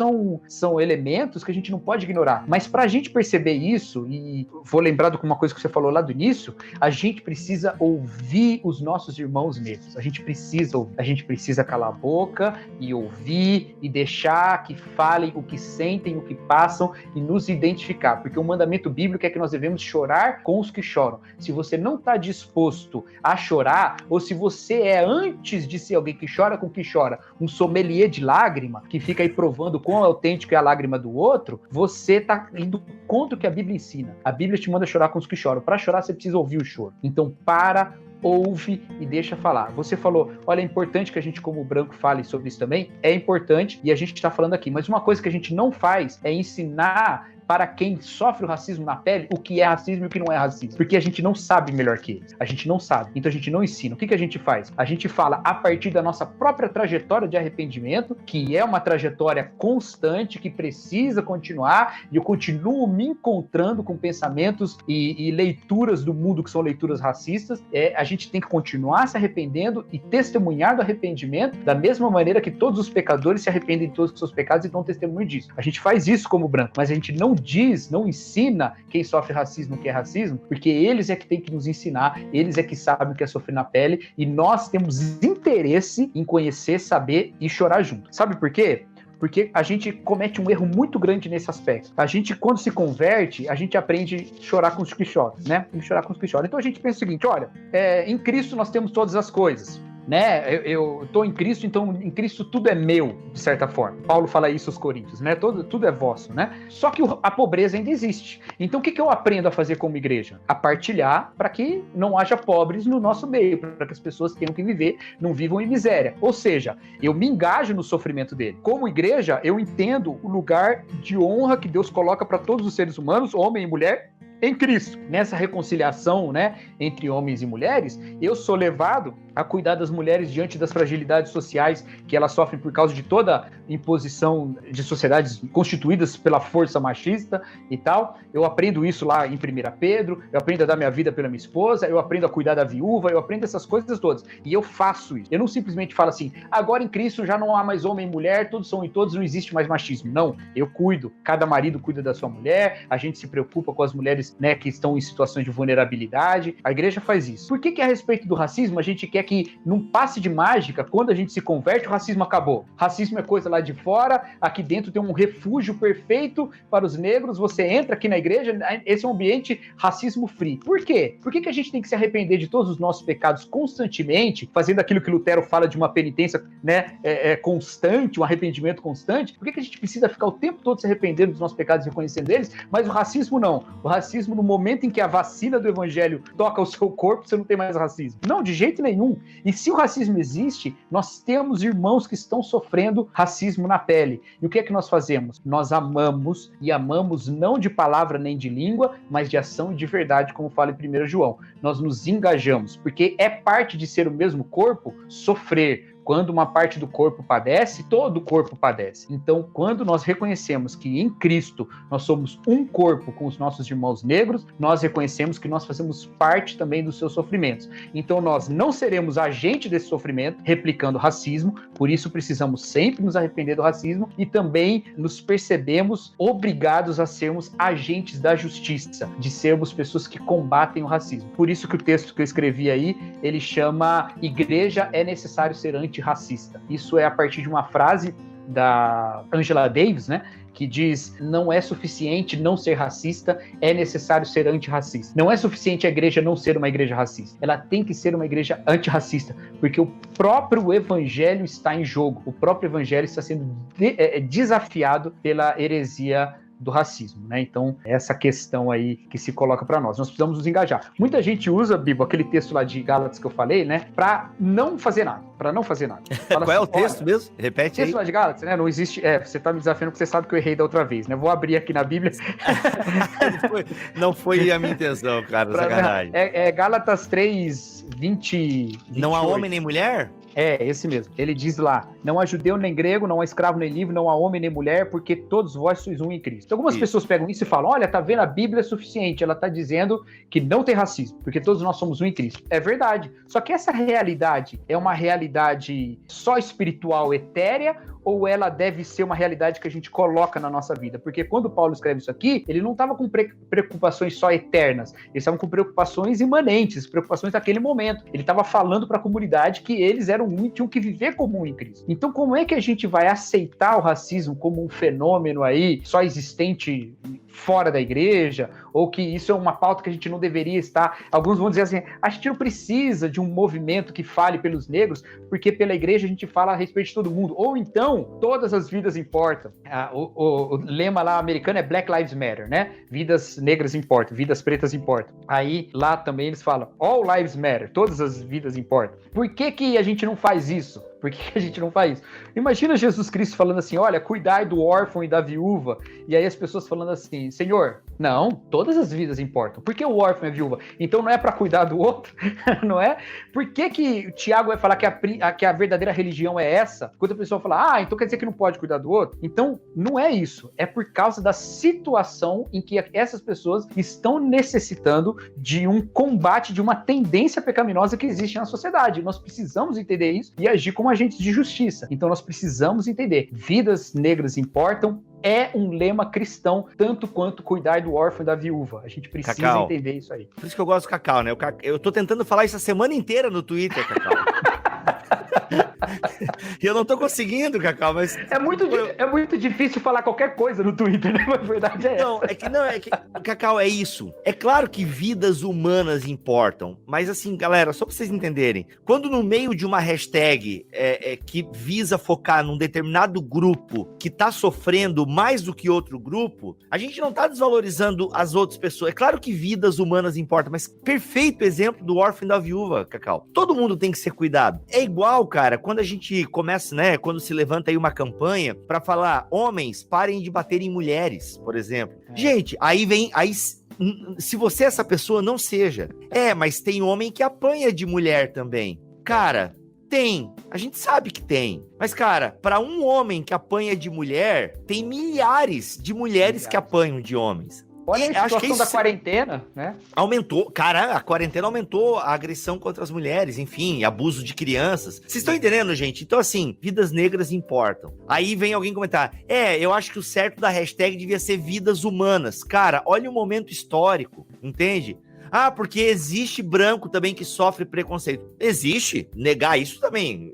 são elementos que a gente não pode ignorar. Mas pra gente perceber isso, e vou lembrar de uma coisa que você falou lá do início, a gente precisa ouvir os nossos irmãos negros. A gente precisa calar a boca e ouvir e deixar que falem o que sentem, o que passam e nos identificar. Porque o mandamento bíblico é que nós devemos chorar com os que choram. Se você não está disposto a chorar, ou se você é, antes de ser alguém que chora com o que chora, um sommelier de lágrima, que fica aí provando quão autêntico é a lágrima do outro, você está indo contra o que a Bíblia ensina. A Bíblia te manda chorar com os que choram. Para chorar, você precisa ouvir o choro. Então, ouve e deixa falar. Você falou, olha, é importante que a gente, como branco, fale sobre isso também. É importante, e a gente está falando aqui. Mas uma coisa que a gente não faz é ensinar para quem sofre o racismo na pele o que é racismo e o que não é racismo. Porque a gente não sabe melhor que eles. A gente não sabe. Então a gente não ensina. O que a gente faz? A gente fala a partir da nossa própria trajetória de arrependimento, que é uma trajetória constante, que precisa continuar, e eu continuo me encontrando com pensamentos e leituras do mundo que são leituras racistas. A gente tem que continuar se arrependendo e testemunhar do arrependimento da mesma maneira que todos os pecadores se arrependem de todos os seus pecados e dão testemunho disso. A gente faz isso como branco, mas a gente não ensina quem sofre racismo o que é racismo, porque eles é que tem que nos ensinar, eles é que sabem o que é sofrer na pele, e nós temos interesse em conhecer, saber e chorar junto. Sabe por quê? Porque a gente comete um erro muito grande nesse aspecto. A gente, quando se converte, a gente aprende a chorar com os que choram, né? Tem que chorar com os que choram. Então a gente pensa o seguinte, olha, em Cristo nós temos todas as coisas, né? Eu tô em Cristo, então em Cristo tudo é meu, de certa forma. Paulo fala isso aos Coríntios, né? Tudo é vosso, né? Só que a pobreza ainda existe. Então o que eu aprendo a fazer como igreja? A partilhar para que não haja pobres no nosso meio, para que as pessoas tenham que viver, não vivam em miséria. Ou seja, eu me engajo no sofrimento dele. Como igreja, eu entendo o lugar de honra que Deus coloca para todos os seres humanos, homem e mulher, em Cristo. Nessa reconciliação, né, entre homens e mulheres, eu sou levado a cuidar das mulheres diante das fragilidades sociais que elas sofrem por causa de toda imposição de sociedades constituídas pela força machista e tal. Eu aprendo isso lá em 1 Pedro, eu aprendo a dar minha vida pela minha esposa, eu aprendo a cuidar da viúva, eu aprendo essas coisas todas. E eu faço isso. Eu não simplesmente falo assim, agora em Cristo já não há mais homem e mulher, todos são em todos, não existe mais machismo. Não, eu cuido. Cada marido cuida da sua mulher, a gente se preocupa com as mulheres pessoas, né, que estão em situações de vulnerabilidade. A igreja faz isso. Por que a respeito do racismo, a gente quer que, num passe de mágica, quando a gente se converte, o racismo acabou? Racismo é coisa lá de fora, aqui dentro tem um refúgio perfeito para os negros, você entra aqui na igreja, esse é um ambiente racismo free. Por quê? Por que a gente tem que se arrepender de todos os nossos pecados constantemente, fazendo aquilo que Lutero fala de uma penitência, né, constante, um arrependimento constante? Por que a gente precisa ficar o tempo todo se arrependendo dos nossos pecados e reconhecendo eles? Mas o racismo não. O racismo, no momento em que a vacina do evangelho toca o seu corpo, você não tem mais racismo. Não, de jeito nenhum. E se o racismo existe, nós temos irmãos que estão sofrendo racismo na pele. E o que é que nós fazemos? Nós amamos, e amamos não de palavra nem de língua, mas de ação e de verdade, como fala em 1 João. Nós nos engajamos, porque é parte de ser o mesmo corpo sofrer. Quando uma parte do corpo padece, todo o corpo padece. Então, quando nós reconhecemos que em Cristo nós somos um corpo com os nossos irmãos negros, nós reconhecemos que nós fazemos parte também dos seus sofrimentos. Então, nós não seremos agente desse sofrimento, replicando racismo, por isso precisamos sempre nos arrepender do racismo e também nos percebemos obrigados a sermos agentes da justiça, de sermos pessoas que combatem o racismo. Por isso que o texto que eu escrevi aí, ele chama Igreja é necessário ser antirracista. Isso é a partir de uma frase da Angela Davis, né, que diz: não é suficiente não ser racista, é necessário ser antirracista. Não é suficiente a igreja não ser uma igreja racista, ela tem que ser uma igreja antirracista, porque o próprio evangelho está em jogo, o próprio evangelho está sendo desafiado pela heresia do racismo, né? Então, essa questão aí que se coloca para nós. Nós precisamos nos engajar. Muita gente usa, Bibo, aquele texto lá de Gálatas que eu falei, né? Para não fazer nada. Para não fazer nada. Qual é o texto mesmo? Repete aí. O texto lá de Gálatas, né? Não existe... você tá me desafiando porque você sabe que eu errei da outra vez, né? Vou abrir aqui na Bíblia. Não foi a minha intenção, cara. Sacanagem. Gálatas 3, 20... Não há homem nem mulher? É, esse mesmo. Ele diz lá: não há judeu nem grego, não há escravo nem livre, não há homem nem mulher, porque todos vós sois um em Cristo. Então, algumas pessoas pegam isso e falam: olha, tá vendo, a Bíblia é suficiente, ela tá dizendo que não tem racismo, porque todos nós somos um em Cristo. É verdade. Só que essa realidade é uma realidade só espiritual, etérea, ou ela deve ser uma realidade que a gente coloca na nossa vida? Porque quando Paulo escreve isso aqui, ele não estava com preocupações só eternas, ele estava com preocupações imanentes, preocupações daquele momento. Ele estava falando para a comunidade que eles eram um e tinham que viver como um em Cristo. Então, como é que a gente vai aceitar o racismo como um fenômeno aí só existente fora da igreja, ou que isso é uma pauta que a gente não deveria estar? Alguns vão dizer assim: a gente não precisa de um movimento que fale pelos negros, porque pela igreja a gente fala a respeito de todo mundo. Ou então, todas as vidas importam. O lema lá americano é Black Lives Matter, né? Vidas negras importam, vidas pretas importam. Aí, lá também eles falam All Lives Matter, todas as vidas importam. Por que a gente não faz isso? Por que a gente não faz isso? Imagina Jesus Cristo falando assim: olha, cuidai do órfão e da viúva. E aí as pessoas falando assim: Senhor, não, todas as vidas importam. Por que o órfão é viúva? Então não é para cuidar do outro? Não é? Por que o Tiago vai falar que a verdadeira religião é essa? Quando a pessoa fala: então quer dizer que não pode cuidar do outro? Então não é isso. É por causa da situação em que essas pessoas estão necessitando de um combate, de uma tendência pecaminosa que existe na sociedade. Nós precisamos entender isso e agir como agentes de justiça. Então nós precisamos entender: vidas negras importam. É um lema cristão, tanto quanto cuidar do órfão e da viúva. A gente precisa Cacau, entender isso aí. Por isso que eu gosto do Cacau, né? Eu tô tentando falar isso a semana inteira no Twitter, Cacau. E eu não tô conseguindo, Cacau, mas... É muito difícil falar qualquer coisa no Twitter, né? A verdade é essa. Cacau, é isso. É claro que vidas humanas importam, mas assim, galera, só pra vocês entenderem, quando no meio de uma hashtag que visa focar num determinado grupo que tá sofrendo mais do que outro grupo, a gente não tá desvalorizando as outras pessoas. É claro que vidas humanas importam, mas perfeito exemplo do órfão e da viúva, Cacau. Todo mundo tem que ser cuidado. É igual, cara, quando a gente começa, né, quando se levanta aí uma campanha pra falar: homens, parem de bater em mulheres, por exemplo. Gente, aí se você é essa pessoa, não seja. Mas tem homem que apanha de mulher também. Cara, tem. A gente sabe que tem. Mas, cara, para um homem que apanha de mulher, tem milhares de mulheres que apanham de homens. Olha a acho que situação da quarentena, né? Aumentou, cara, a quarentena aumentou a agressão contra as mulheres, enfim, abuso de crianças. Vocês estão entendendo, gente? Então, assim, vidas negras importam. Aí vem alguém comentar, eu acho que o certo da hashtag devia ser vidas humanas. Cara, olha o momento histórico, entende? Ah, porque existe branco também que sofre preconceito. Existe, negar isso também.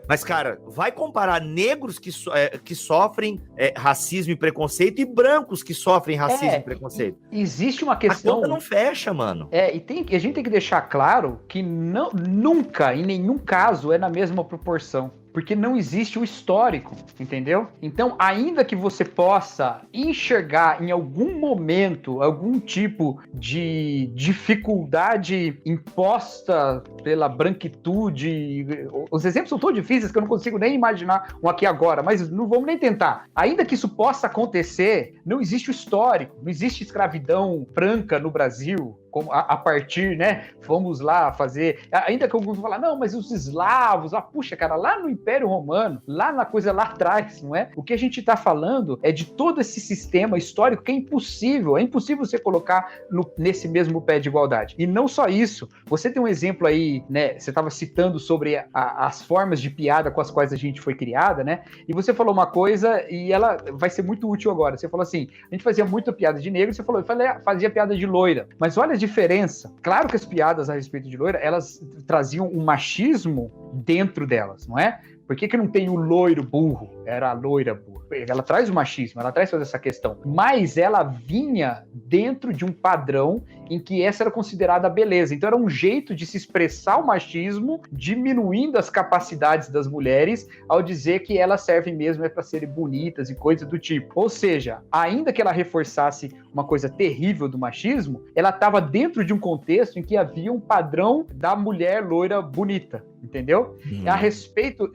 Mas, cara, vai comparar negros que sofrem racismo e preconceito e brancos que sofrem racismo e preconceito. Existe uma questão... A conta não fecha, mano. E a gente tem que deixar claro que nunca, em nenhum caso, é na mesma proporção. Porque não existe o histórico, entendeu? Então, ainda que você possa enxergar em algum momento algum tipo de dificuldade imposta pela branquitude, os exemplos são tão difíceis que eu não consigo nem imaginar um aqui agora, mas não vamos nem tentar. Ainda que isso possa acontecer, não existe o histórico, não existe escravidão branca no Brasil, a partir, né, vamos lá fazer, ainda que alguns vão falar, não, mas os eslavos, puxa, cara, lá no Império Romano, lá na coisa lá atrás, não é? O que a gente tá falando é de todo esse sistema histórico que é impossível você colocar nesse mesmo pé de igualdade. E não só isso, você tem um exemplo aí, né, você tava citando sobre as formas de piada com as quais a gente foi criada, né, e você falou uma coisa e ela vai ser muito útil agora, você falou assim, a gente fazia muita piada de negro, você falou, fazia piada de loira, mas olha a diferença. Claro que as piadas a respeito de loira, elas traziam um machismo dentro delas, não é? Por que não tem o loiro burro? Era a loira burra. Ela traz o machismo, ela traz toda essa questão. Mas ela vinha dentro de um padrão em que essa era considerada a beleza. Então era um jeito de se expressar o machismo, diminuindo as capacidades das mulheres, ao dizer que elas servem mesmo para serem bonitas e coisas do tipo. Ou seja, ainda que ela reforçasse uma coisa terrível do machismo, ela estava dentro de um contexto em que havia um padrão da mulher loira bonita. Entendeu? A respeito,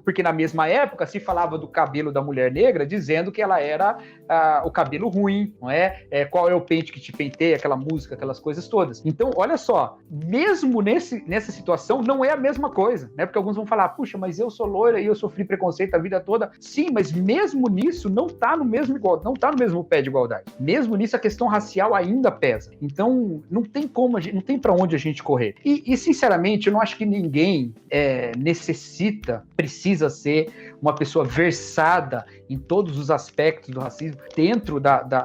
porque na mesma época se falava do cabelo da mulher negra, dizendo que ela era o cabelo ruim, não é? Qual é o pente que te penteia, aquela música, aquelas coisas todas. Então, olha só, mesmo nessa situação, não é a mesma coisa, né? Porque alguns vão falar, puxa, mas eu sou loira e eu sofri preconceito a vida toda. Sim, mas mesmo nisso, não tá no mesmo pé de igualdade. Mesmo nisso, a questão racial ainda pesa. Então, não tem não tem pra onde a gente correr. E sinceramente, eu não acho que ninguém precisa ser uma pessoa versada em todos os aspectos do racismo. Dentro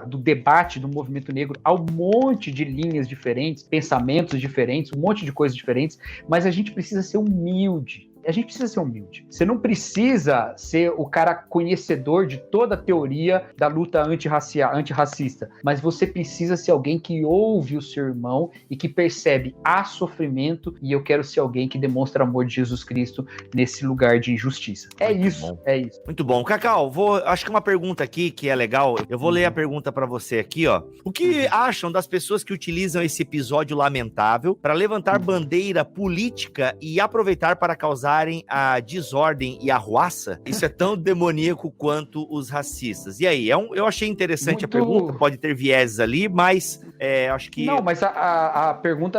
do debate do movimento negro, há um monte de linhas diferentes, pensamentos diferentes, um monte de coisas diferentes, mas a gente precisa ser humilde. A gente precisa ser humilde. Você não precisa ser o cara conhecedor de toda a teoria da luta antirracista, mas você precisa ser alguém que ouve o seu irmão e que percebe sofrimento, e eu quero ser alguém que demonstra amor de Jesus Cristo nesse lugar de injustiça. Muito bom. É isso. Muito bom. Cacau, acho que uma pergunta aqui que é legal, eu vou ler a pergunta pra você aqui, ó. O que acham das pessoas que utilizam esse episódio lamentável para levantar bandeira política e aproveitar para causar a desordem e a arruaça? Isso é tão demoníaco quanto os racistas. E aí, eu achei interessante a pergunta, pode ter vieses ali, mas acho que... Não, mas a pergunta,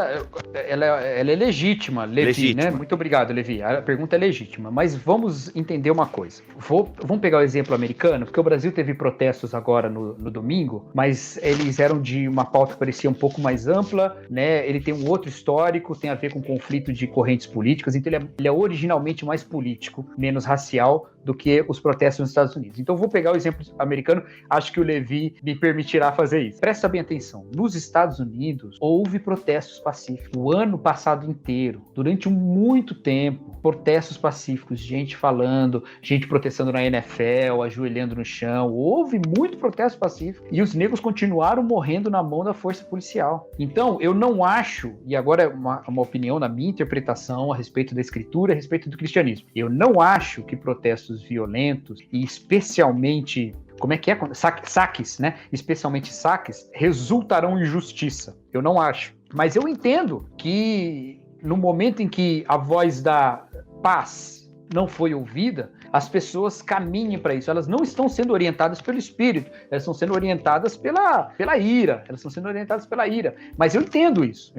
ela é legítima, Levi, né? Muito obrigado, Levi. A pergunta é legítima, mas vamos entender uma coisa. Vamos pegar o exemplo americano, porque o Brasil teve protestos agora no domingo, mas eles eram de uma pauta que parecia um pouco mais ampla, né? Ele tem um outro histórico, tem a ver com conflito de correntes políticas, então ele é originalmente mais político, menos racial do que os protestos nos Estados Unidos. Então, vou pegar o exemplo americano, acho que o Levi me permitirá fazer isso. Presta bem atenção, nos Estados Unidos, houve protestos pacíficos o ano passado inteiro, durante muito tempo, protestos pacíficos, gente falando, gente protestando na NFL, ajoelhando no chão, houve muito protesto pacífico, e os negros continuaram morrendo na mão da força policial. Então, eu não acho, e agora é uma opinião na minha interpretação a respeito da escritura, a respeito do cristianismo, eu não acho que protestos violentos, e especialmente, saques, né? Especialmente saques, resultarão em justiça. Eu não acho. Mas eu entendo que no momento em que a voz da paz não foi ouvida, as pessoas caminhem para isso. Elas não estão sendo orientadas pelo Espírito, elas estão sendo orientadas pela ira. Elas estão sendo orientadas pela ira. Mas eu entendo isso.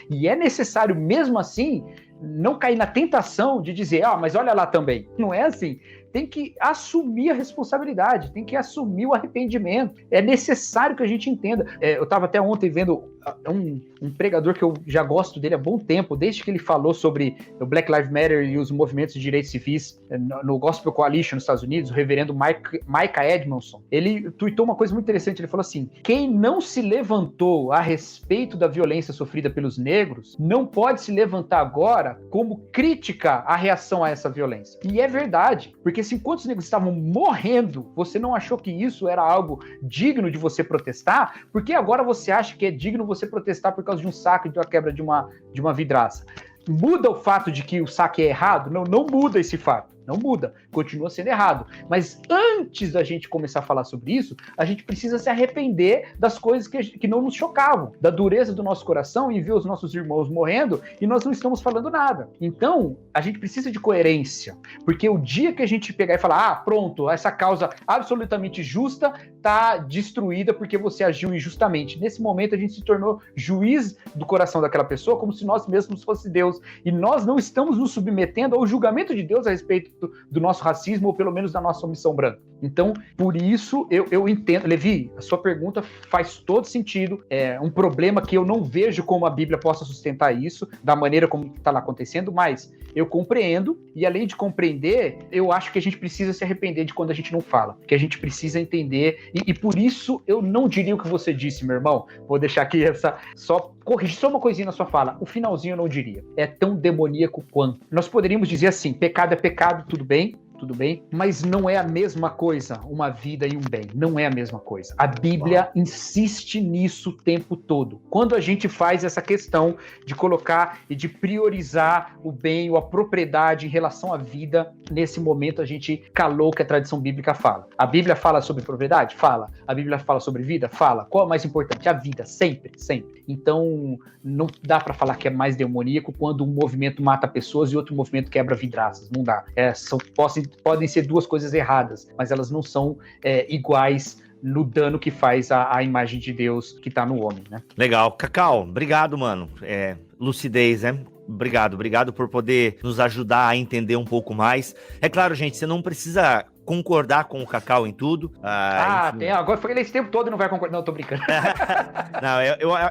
E é necessário, mesmo assim, não cair na tentação de dizer, mas olha lá também. Não é assim. tem que assumir a responsabilidade, tem que assumir o arrependimento. É necessário que a gente entenda. Eu estava até ontem vendo um pregador que eu já gosto dele há bom tempo, desde que ele falou sobre o Black Lives Matter e os movimentos de direitos civis no Gospel Coalition nos Estados Unidos, o reverendo Micah Edmondson. Ele tuitou uma coisa muito interessante, ele falou assim: quem não se levantou a respeito da violência sofrida pelos negros, não pode se levantar agora como crítica à reação a essa violência. E é verdade, porque se enquanto os negros estavam morrendo, você não achou que isso era algo digno de você protestar, porque agora você acha que é digno você protestar por causa de um saque, de uma quebra de uma vidraça. Muda o fato de que o saque é errado? Não muda esse fato. Não muda, continua sendo errado. Mas antes da gente começar a falar sobre isso, a gente precisa se arrepender das coisas que não nos chocavam, da dureza do nosso coração em ver os nossos irmãos morrendo e nós não estamos falando nada. Então, a gente precisa de coerência, porque o dia que a gente pegar e falar, pronto, essa causa absolutamente justa está destruída porque você agiu injustamente. Nesse momento, a gente se tornou juiz do coração daquela pessoa, como se nós mesmos fosse Deus. E nós não estamos nos submetendo ao julgamento de Deus a respeito do nosso racismo, ou pelo menos da nossa omissão branca. Então, por isso, eu entendo. Levi, a sua pergunta faz todo sentido. É um problema que eu não vejo como a Bíblia possa sustentar isso, da maneira como está lá acontecendo, mas eu compreendo, e além de compreender, eu acho que a gente precisa se arrepender de quando a gente não fala, que a gente precisa entender, e por isso eu não diria o que você disse, meu irmão. Vou deixar aqui corrigir só uma coisinha na sua fala. O finalzinho eu não diria. É tão demoníaco quanto. Nós poderíamos dizer assim, pecado é pecado, tudo bem, mas não é a mesma coisa uma vida e um bem, não é a mesma coisa. A Bíblia insiste nisso o tempo todo. Quando a gente faz essa questão de colocar e de priorizar o bem ou a propriedade em relação à vida, nesse momento a gente calou o que a tradição bíblica fala. A Bíblia fala sobre propriedade? Fala. A Bíblia fala sobre vida? Fala. Qual é o mais importante? A vida, sempre. Então, não dá para falar que é mais demoníaco quando um movimento mata pessoas e outro movimento quebra vidraças. Não dá. Podem ser duas coisas erradas, mas elas não são iguais no dano que faz a imagem de Deus que tá no homem, né? Legal. Cacau, obrigado, mano. Lucidez, né? Obrigado por poder nos ajudar a entender um pouco mais. É claro, gente, você não precisa concordar com o Cacau em tudo. Agora foi ele esse tempo todo e não vai concordar. Não, tô brincando. Não,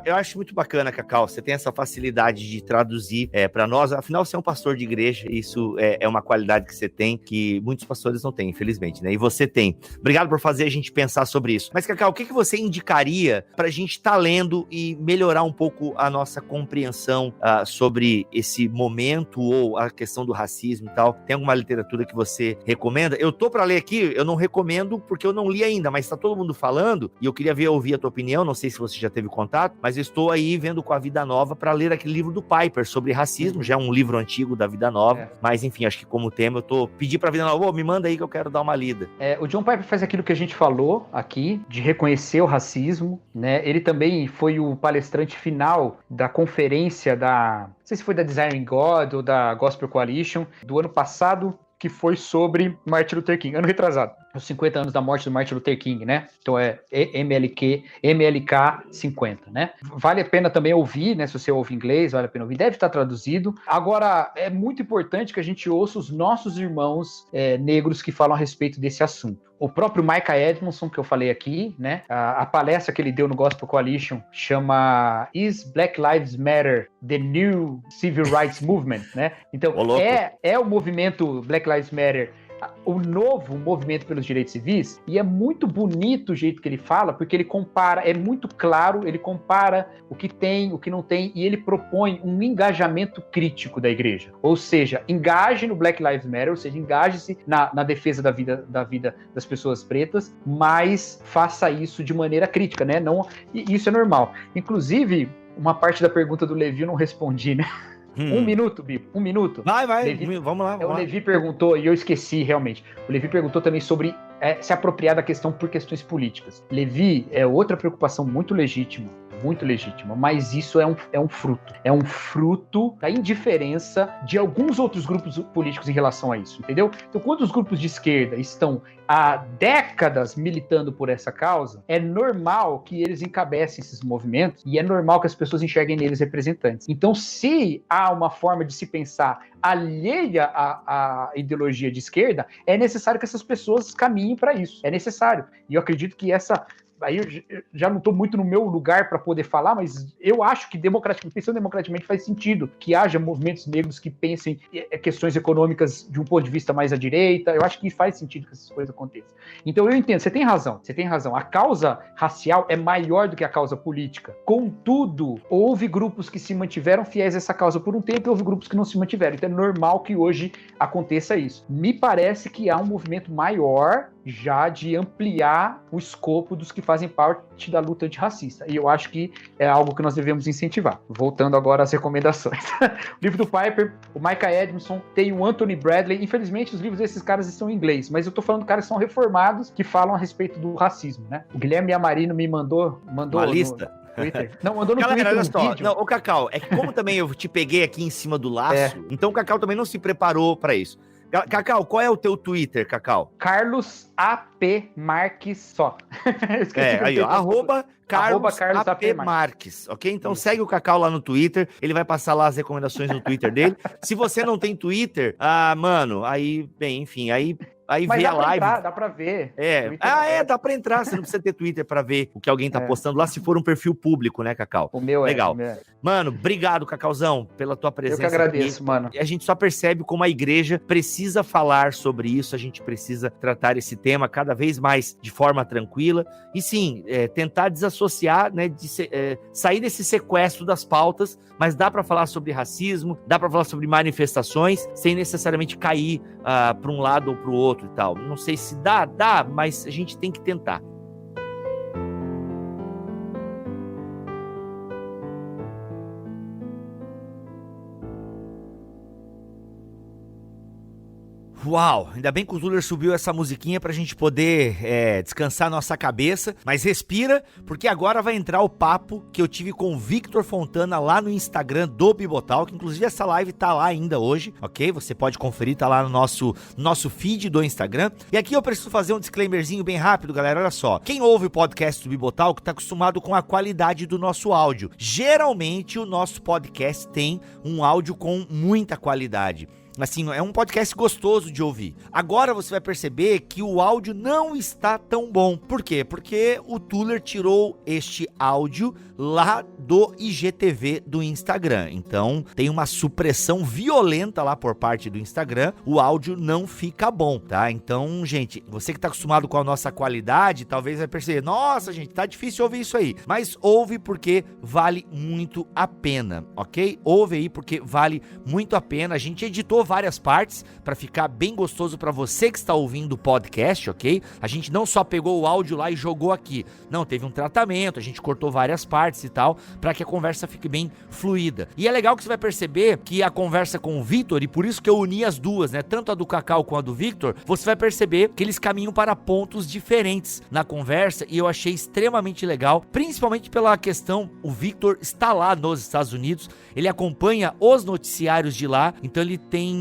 eu acho muito bacana, Cacau. Você tem essa facilidade de traduzir para nós. Afinal, você é um pastor de igreja. Isso é uma qualidade que você tem, que muitos pastores não têm, infelizmente, né? E você tem. Obrigado por fazer a gente pensar sobre isso. Mas, Cacau, o que você indicaria pra gente estar lendo e melhorar um pouco a nossa compreensão sobre esse momento ou a questão do racismo e tal? Tem alguma literatura que você recomenda? Eu tô pra ler aqui, eu não recomendo porque eu não li ainda, mas tá todo mundo falando e eu queria ouvir a tua opinião. Não sei se você já teve contato, mas eu estou aí vendo com a Vida Nova para ler aquele livro do Piper sobre racismo, já é um livro antigo da Vida Nova, mas enfim, acho que como tema eu pedi pra Vida Nova, me manda aí que eu quero dar uma lida. O John Piper faz aquilo que a gente falou aqui, de reconhecer o racismo, né? Ele também foi o palestrante final da conferência não sei se foi da Desiring God ou da Gospel Coalition do ano passado, que foi sobre Martin Luther King, ano retrasado, os 50 anos da morte do Martin Luther King, né? Então MLK 50, né? Vale a pena também ouvir, né? Se você ouve inglês, vale a pena ouvir, deve estar traduzido. Agora, é muito importante que a gente ouça os nossos irmãos negros que falam a respeito desse assunto. O próprio Micah Edmondson, que eu falei aqui, né? A palestra que ele deu no Gospel Coalition chama Is Black Lives Matter the New Civil Rights Movement, né? Então, é o movimento Black Lives Matter, o novo movimento pelos direitos civis, e é muito bonito o jeito que ele fala, porque ele compara, é muito claro, ele compara o que tem, o que não tem, e ele propõe um engajamento crítico da igreja. Ou seja, engaje no Black Lives Matter, ou seja, engaje-se na defesa da vida das pessoas pretas, mas faça isso de maneira crítica, né? E isso é normal. Inclusive, uma parte da pergunta do Levi eu não respondi, né? Um minuto, Bibo, um minuto. Vai, Levi, vamos lá. O Levi perguntou, e eu esqueci realmente, o Levi perguntou também sobre se apropriar da questão por questões políticas. Levi é outra preocupação muito legítima, mas isso é um fruto. É um fruto da indiferença de alguns outros grupos políticos em relação a isso, entendeu? Então, quando os grupos de esquerda estão há décadas militando por essa causa, é normal que eles encabecem esses movimentos e é normal que as pessoas enxerguem neles representantes. Então, se há uma forma de se pensar alheia à ideologia de esquerda, é necessário que essas pessoas caminhem para isso. É necessário. E eu acredito que aí eu já não estou muito no meu lugar para poder falar, mas eu acho que pensando democraticamente faz sentido que haja movimentos negros que pensem questões econômicas de um ponto de vista mais à direita. Eu acho que faz sentido que essas coisas aconteçam. Então eu entendo, você tem razão. A causa racial é maior do que a causa política. Contudo, houve grupos que se mantiveram fiéis a essa causa por um tempo e houve grupos que não se mantiveram. Então é normal que hoje aconteça isso. Me parece que há um movimento maior já de ampliar o escopo dos que fazem parte da luta antirracista. E eu acho que é algo que nós devemos incentivar. Voltando agora às recomendações. O livro do Piper, o Micah Edmondson, tem o Anthony Bradley. Infelizmente, os livros desses caras estão em inglês, mas eu tô falando de caras que são reformados, que falam a respeito do racismo, né? O Guilherme Amarino me mandou uma lista. Twitter. Não, mandou no Twitter. Olha só, não, o Cacau, é que como também eu te peguei aqui em cima do laço, então o Cacau também não se preparou para isso. Cacau, qual é o teu Twitter, Cacau? Carlos AP Marques só. Aí, ó, @Carlos AP Marques, ok? Então segue o Cacau lá no Twitter, ele vai passar lá as recomendações no Twitter dele. Se você não tem Twitter, mano, aí, bem, enfim, aí mas vê a live. Dá pra ver. Dá pra entrar. Você não precisa ter Twitter pra ver o que alguém tá postando lá, se for um perfil público, né, Cacau? O meu legal. O meu é. Mano, obrigado, Cacauzão, pela tua presença. Eu que agradeço, aqui. mano. A gente só percebe como a igreja precisa falar sobre isso, a gente precisa tratar esse tema cada vez mais de forma tranquila. E sim, tentar desassociar, né, sair desse sequestro das pautas, mas dá pra falar sobre racismo, dá pra falar sobre manifestações, sem necessariamente cair pra um lado ou pro outro e tal. Não sei se dá, mas a gente tem que tentar. Uau, ainda bem que o Tuller subiu essa musiquinha pra gente poder descansar nossa cabeça, mas respira, porque agora vai entrar o papo que eu tive com o Victor Fontana lá no Instagram do Bibotalk, inclusive essa live tá lá ainda hoje, ok? Você pode conferir, tá lá no nosso feed do Instagram. E aqui eu preciso fazer um disclaimerzinho bem rápido, galera, olha só. Quem ouve o podcast do Bibotalk tá acostumado com a qualidade do nosso áudio. Geralmente o nosso podcast tem um áudio com muita qualidade. Assim, é um podcast gostoso de ouvir. Agora você vai perceber que o áudio não está tão bom. Por quê? Porque o Tuller tirou este áudio lá do IGTV do Instagram. Então, tem uma supressão violenta lá por parte do Instagram. O áudio não fica bom, tá? Então, gente, você que tá acostumado com a nossa qualidade, talvez vai perceber, nossa, gente, tá difícil ouvir isso aí. Mas ouve porque vale muito a pena, ok? Ouve aí porque vale muito a pena. A gente editou várias partes para ficar bem gostoso para você que está ouvindo o podcast, ok? A gente não só pegou o áudio lá e jogou aqui. Não, teve um tratamento, a gente cortou várias partes e tal, para que a conversa fique bem fluida. E é legal que você vai perceber que a conversa com o Victor, e por isso que eu uni as duas, né? Tanto a do Cacau quanto a do Victor, você vai perceber que eles caminham para pontos diferentes na conversa, e eu achei extremamente legal, principalmente pela questão, o Victor está lá nos Estados Unidos, ele acompanha os noticiários de lá, então ele tem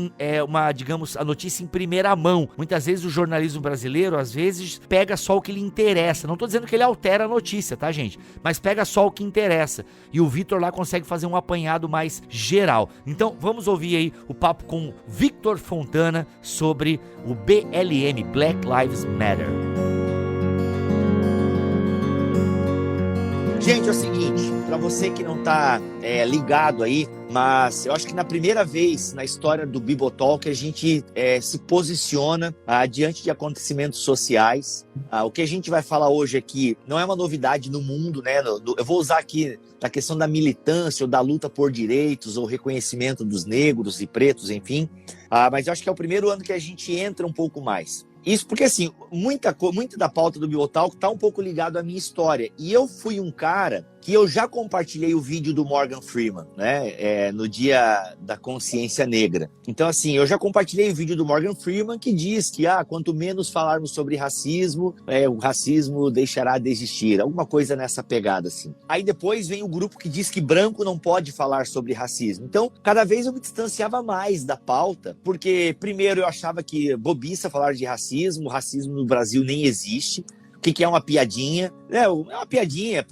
digamos, a notícia em primeira mão. Muitas vezes o jornalismo brasileiro, às vezes, pega só o que lhe interessa. Não tô dizendo que ele altera a notícia, tá, gente? Mas pega só o que interessa. E o Victor lá consegue fazer um apanhado mais geral. Então, vamos ouvir aí o papo com Victor Fontana sobre o BLM, Black Lives Matter. Gente, é o seguinte, para você que não tá ligado aí, mas eu acho que na primeira vez na história do Bibotalk a gente se posiciona diante de acontecimentos sociais. O que a gente vai falar hoje aqui não é uma novidade no mundo, né? Eu vou usar aqui a questão da militância ou da luta por direitos ou reconhecimento dos negros e pretos, enfim. Mas eu acho que é o primeiro ano que a gente entra um pouco mais. Isso porque, assim, muita da pauta do Bibotalk tá um pouco ligado à minha história. E eu fui um cara que eu já compartilhei o vídeo do Morgan Freeman, né? No Dia da Consciência Negra. Então, assim, eu já compartilhei o vídeo do Morgan Freeman que diz que, quanto menos falarmos sobre racismo, o racismo deixará de existir. Alguma coisa nessa pegada, assim. Aí depois vem o grupo que diz que branco não pode falar sobre racismo. Então, cada vez eu me distanciava mais da pauta, porque, primeiro, eu achava que bobiça falar de racismo, o racismo no Brasil nem existe. O que é uma piadinha? É uma piadinha,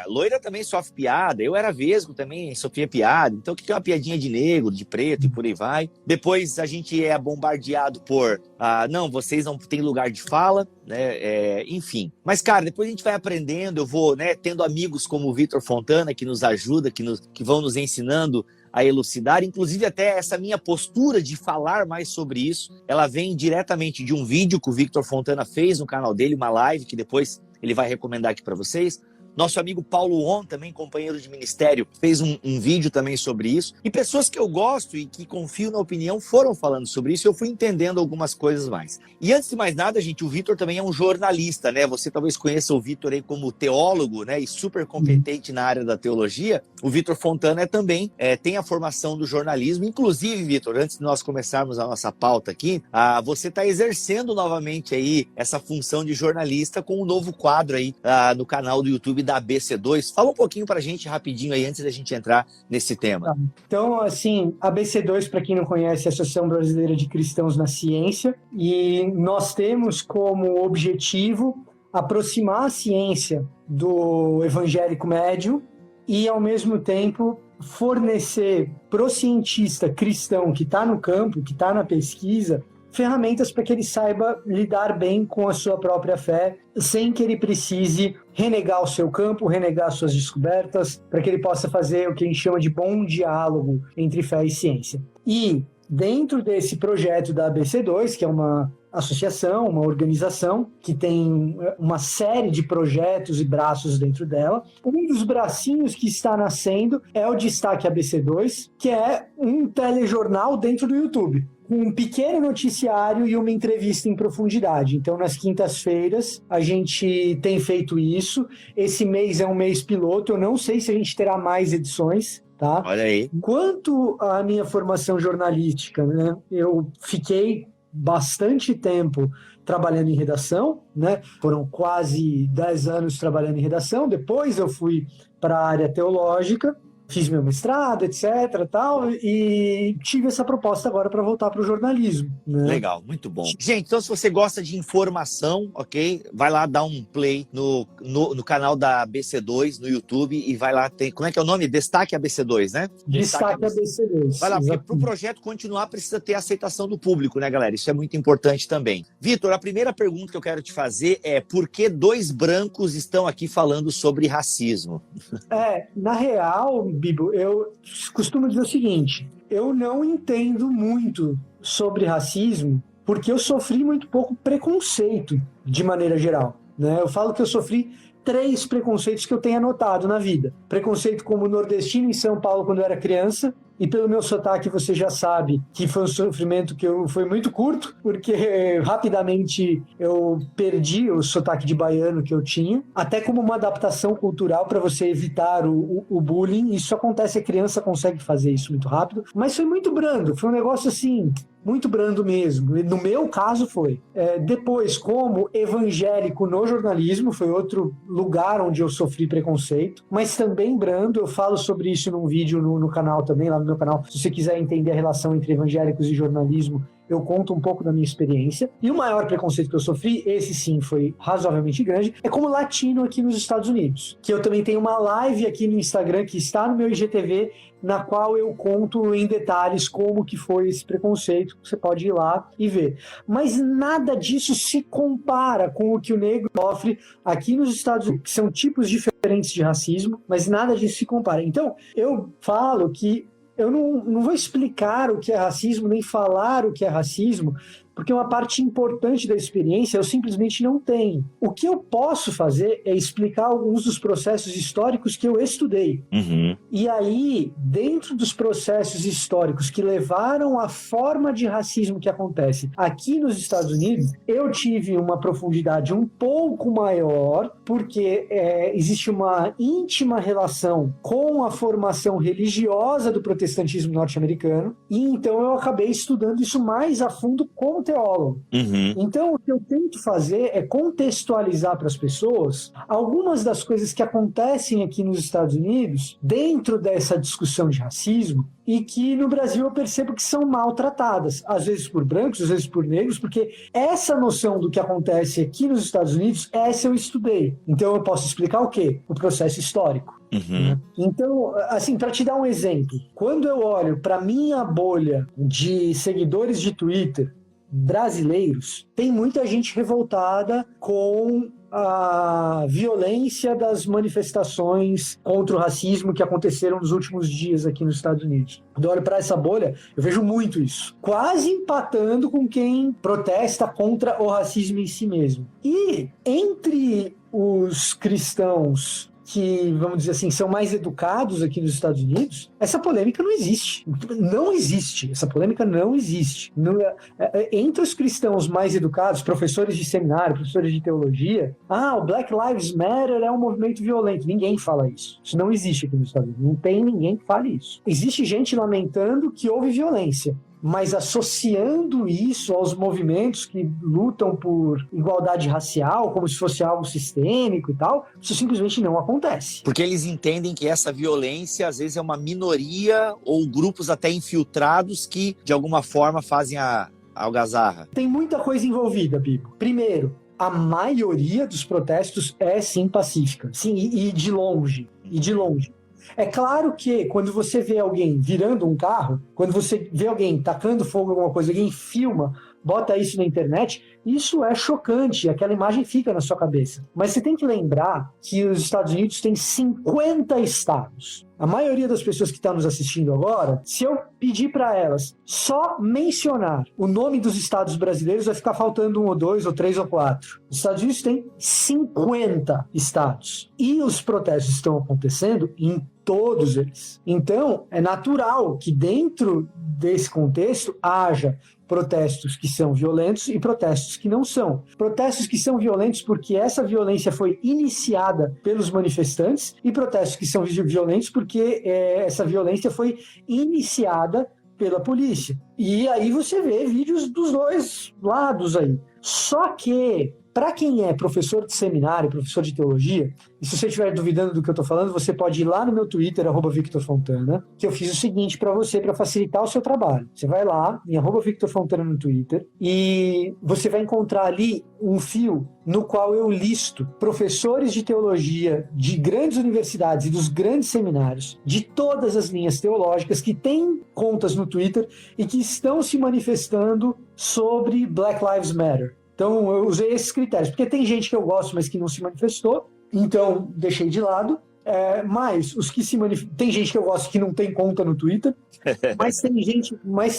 loira também sofre piada, eu era vesgo também, sofria piada, então o que é uma piadinha de negro, de preto e por aí vai? Depois a gente é bombardeado por, não, vocês não têm lugar de fala, né? Enfim. Mas, cara, depois a gente vai aprendendo, eu vou, né, tendo amigos como o Vitor Fontana, que nos ajuda, que vão nos ensinando a elucidar, inclusive até essa minha postura de falar mais sobre isso, ela vem diretamente de um vídeo que o Victor Fontana fez no canal dele, uma live que depois ele vai recomendar aqui para vocês. Nosso amigo Paulo On, também companheiro de ministério, fez um vídeo também sobre isso. E pessoas que eu gosto e que confio na opinião foram falando sobre isso e eu fui entendendo algumas coisas mais. E antes de mais nada, gente, o Vitor também é um jornalista, né? Você talvez conheça o Vitor aí como teólogo, né? E super competente na área da teologia. O Vitor Fontana também tem a formação do jornalismo. Inclusive, Vitor, antes de nós começarmos a nossa pauta aqui, você está exercendo novamente aí essa função de jornalista com um novo quadro aí no canal do YouTube da ABC2. Fala um pouquinho pra gente rapidinho aí, antes da gente entrar nesse tema. Então, assim, a ABC2, para quem não conhece, é a Associação Brasileira de Cristãos na Ciência, e nós temos como objetivo aproximar a ciência do evangélico médio e, ao mesmo tempo, fornecer pro cientista cristão que está no campo, que está na pesquisa, ferramentas para que ele saiba lidar bem com a sua própria fé, sem que ele precise renegar o seu campo, renegar suas descobertas, para que ele possa fazer o que a gente chama de bom diálogo entre fé e ciência. E dentro desse projeto da ABC2, que é uma associação, uma organização que tem uma série de projetos e braços dentro dela, um dos bracinhos que está nascendo é o Destaque ABC2, que é um telejornal dentro do YouTube, com um pequeno noticiário e uma entrevista em profundidade. Então, nas quintas-feiras, a gente tem feito isso. Esse mês é um mês piloto, eu não sei se a gente terá mais edições, tá? Olha aí. Quanto à minha formação jornalística, né, eu fiquei bastante tempo trabalhando em redação, né? Foram quase 10 anos trabalhando em redação. Depois eu fui para a área teológica, fiz meu mestrado, etc, tal, e tive essa proposta agora para voltar para o jornalismo, né? Legal, muito bom. Gente, então se você gosta de informação, ok? Vai lá dar um play no canal da ABC2 no YouTube e vai lá, como é que é o nome? Destaque ABC2, né? Destaque ABC2. Vai lá, porque para o projeto continuar precisa ter a aceitação do público, né, galera? Isso é muito importante também. Vitor, a primeira pergunta que eu quero te fazer é: por que dois brancos estão aqui falando sobre racismo? Na real, Bibo, eu costumo dizer o seguinte: eu não entendo muito sobre racismo porque eu sofri muito pouco preconceito de maneira geral, né? Eu falo que eu sofri 3 preconceitos que eu tenho anotado na vida. Preconceito como nordestino em São Paulo quando eu era criança, e pelo meu sotaque você já sabe que foi um sofrimento que foi muito curto, porque rapidamente eu perdi o sotaque de baiano que eu tinha, até como uma adaptação cultural para você evitar o bullying. Isso acontece, a criança consegue fazer isso muito rápido, mas foi muito brando, foi um negócio assim, muito brando mesmo. No meu caso foi. Depois, como evangélico no jornalismo, foi outro lugar onde eu sofri preconceito, mas também brando. Eu falo sobre isso num vídeo no canal também, lá no meu canal. Se você quiser entender a relação entre evangélicos e jornalismo, eu conto um pouco da minha experiência. E o maior preconceito que eu sofri, esse sim foi razoavelmente grande, é como latino aqui nos Estados Unidos. Que eu também tenho uma live aqui no Instagram, que está no meu IGTV, na qual eu conto em detalhes como que foi esse preconceito. Você pode ir lá e ver. Mas nada disso se compara com o que o negro sofre aqui nos Estados Unidos, que são tipos diferentes de racismo, mas nada disso se compara. Então, eu falo que eu não vou explicar o que é racismo, nem falar o que é racismo, porque uma parte importante da experiência eu simplesmente não tenho. O que eu posso fazer é explicar alguns dos processos históricos que eu estudei. E aí, dentro dos processos históricos que levaram à forma de racismo que acontece aqui nos Estados Unidos, eu tive uma profundidade um pouco maior, porque existe uma íntima relação com a formação religiosa do protestantismo norte-americano, e então eu acabei estudando isso mais a fundo como teólogo. Então, o que eu tento fazer é contextualizar para as pessoas algumas das coisas que acontecem aqui nos Estados Unidos dentro dessa discussão de racismo e que no Brasil eu percebo que são maltratadas, às vezes por brancos, às vezes por negros, porque essa noção do que acontece aqui nos Estados Unidos, essa eu estudei. Então eu posso explicar o quê? O processo histórico. Então, assim, para te dar um exemplo, quando eu olho para minha bolha de seguidores de Twitter brasileiros, tem muita gente revoltada com a violência das manifestações contra o racismo que aconteceram nos últimos dias aqui nos Estados Unidos. Quando eu olho para essa bolha, eu vejo muito isso. Quase empatando com quem protesta contra o racismo em si mesmo. E entre os cristãos que, vamos dizer assim, são mais educados aqui nos Estados Unidos, essa polêmica não existe. Não existe. Essa polêmica não existe. Entre os cristãos mais educados, professores de seminário, professores de teologia, o Black Lives Matter é um movimento violento. Ninguém fala isso. Isso não existe aqui nos Estados Unidos. Não tem ninguém que fale isso. Existe gente lamentando que houve violência, mas associando isso aos movimentos que lutam por igualdade racial, como se fosse algo sistêmico e tal, isso simplesmente não acontece. Porque eles entendem que essa violência, às vezes, é uma minoria ou grupos até infiltrados que, de alguma forma, fazem a algazarra. Tem muita coisa envolvida, Bibo. Primeiro, a maioria dos protestos é, sim, pacífica. Sim, e de longe. E de longe. É claro que quando você vê alguém virando um carro, quando você vê alguém tacando fogo em alguma coisa, alguém filma, bota isso na internet, isso é chocante, aquela imagem fica na sua cabeça. Mas você tem que lembrar que os Estados Unidos têm 50 estados. A maioria das pessoas que estão nos assistindo agora, se eu pedir para elas só mencionar o nome dos estados brasileiros, vai ficar faltando 1 ou 2 ou 3 ou 4. Os Estados Unidos têm 50 estados. E os protestos estão acontecendo em todos eles. Então, é natural que dentro desse contexto haja protestos que são violentos e protestos que não são. Protestos que são violentos porque essa violência foi iniciada pelos manifestantes e protestos que são violentos porque essa violência foi iniciada pela polícia. E aí você vê vídeos dos dois lados aí. Só que, para quem é professor de seminário, professor de teologia, e se você estiver duvidando do que eu estou falando, você pode ir lá no meu Twitter, @VictorFontana, que eu fiz o seguinte para você, para facilitar o seu trabalho. Você vai lá, em @VictorFontana no Twitter, e você vai encontrar ali um fio no qual eu listo professores de teologia de grandes universidades e dos grandes seminários, de todas as linhas teológicas, que têm contas no Twitter e que estão se manifestando sobre Black Lives Matter. Então, eu usei esses critérios, porque tem gente que eu gosto, mas que não se manifestou, então deixei de lado. Mas os que se manifestam... Tem gente que eu gosto que não tem conta no Twitter, mas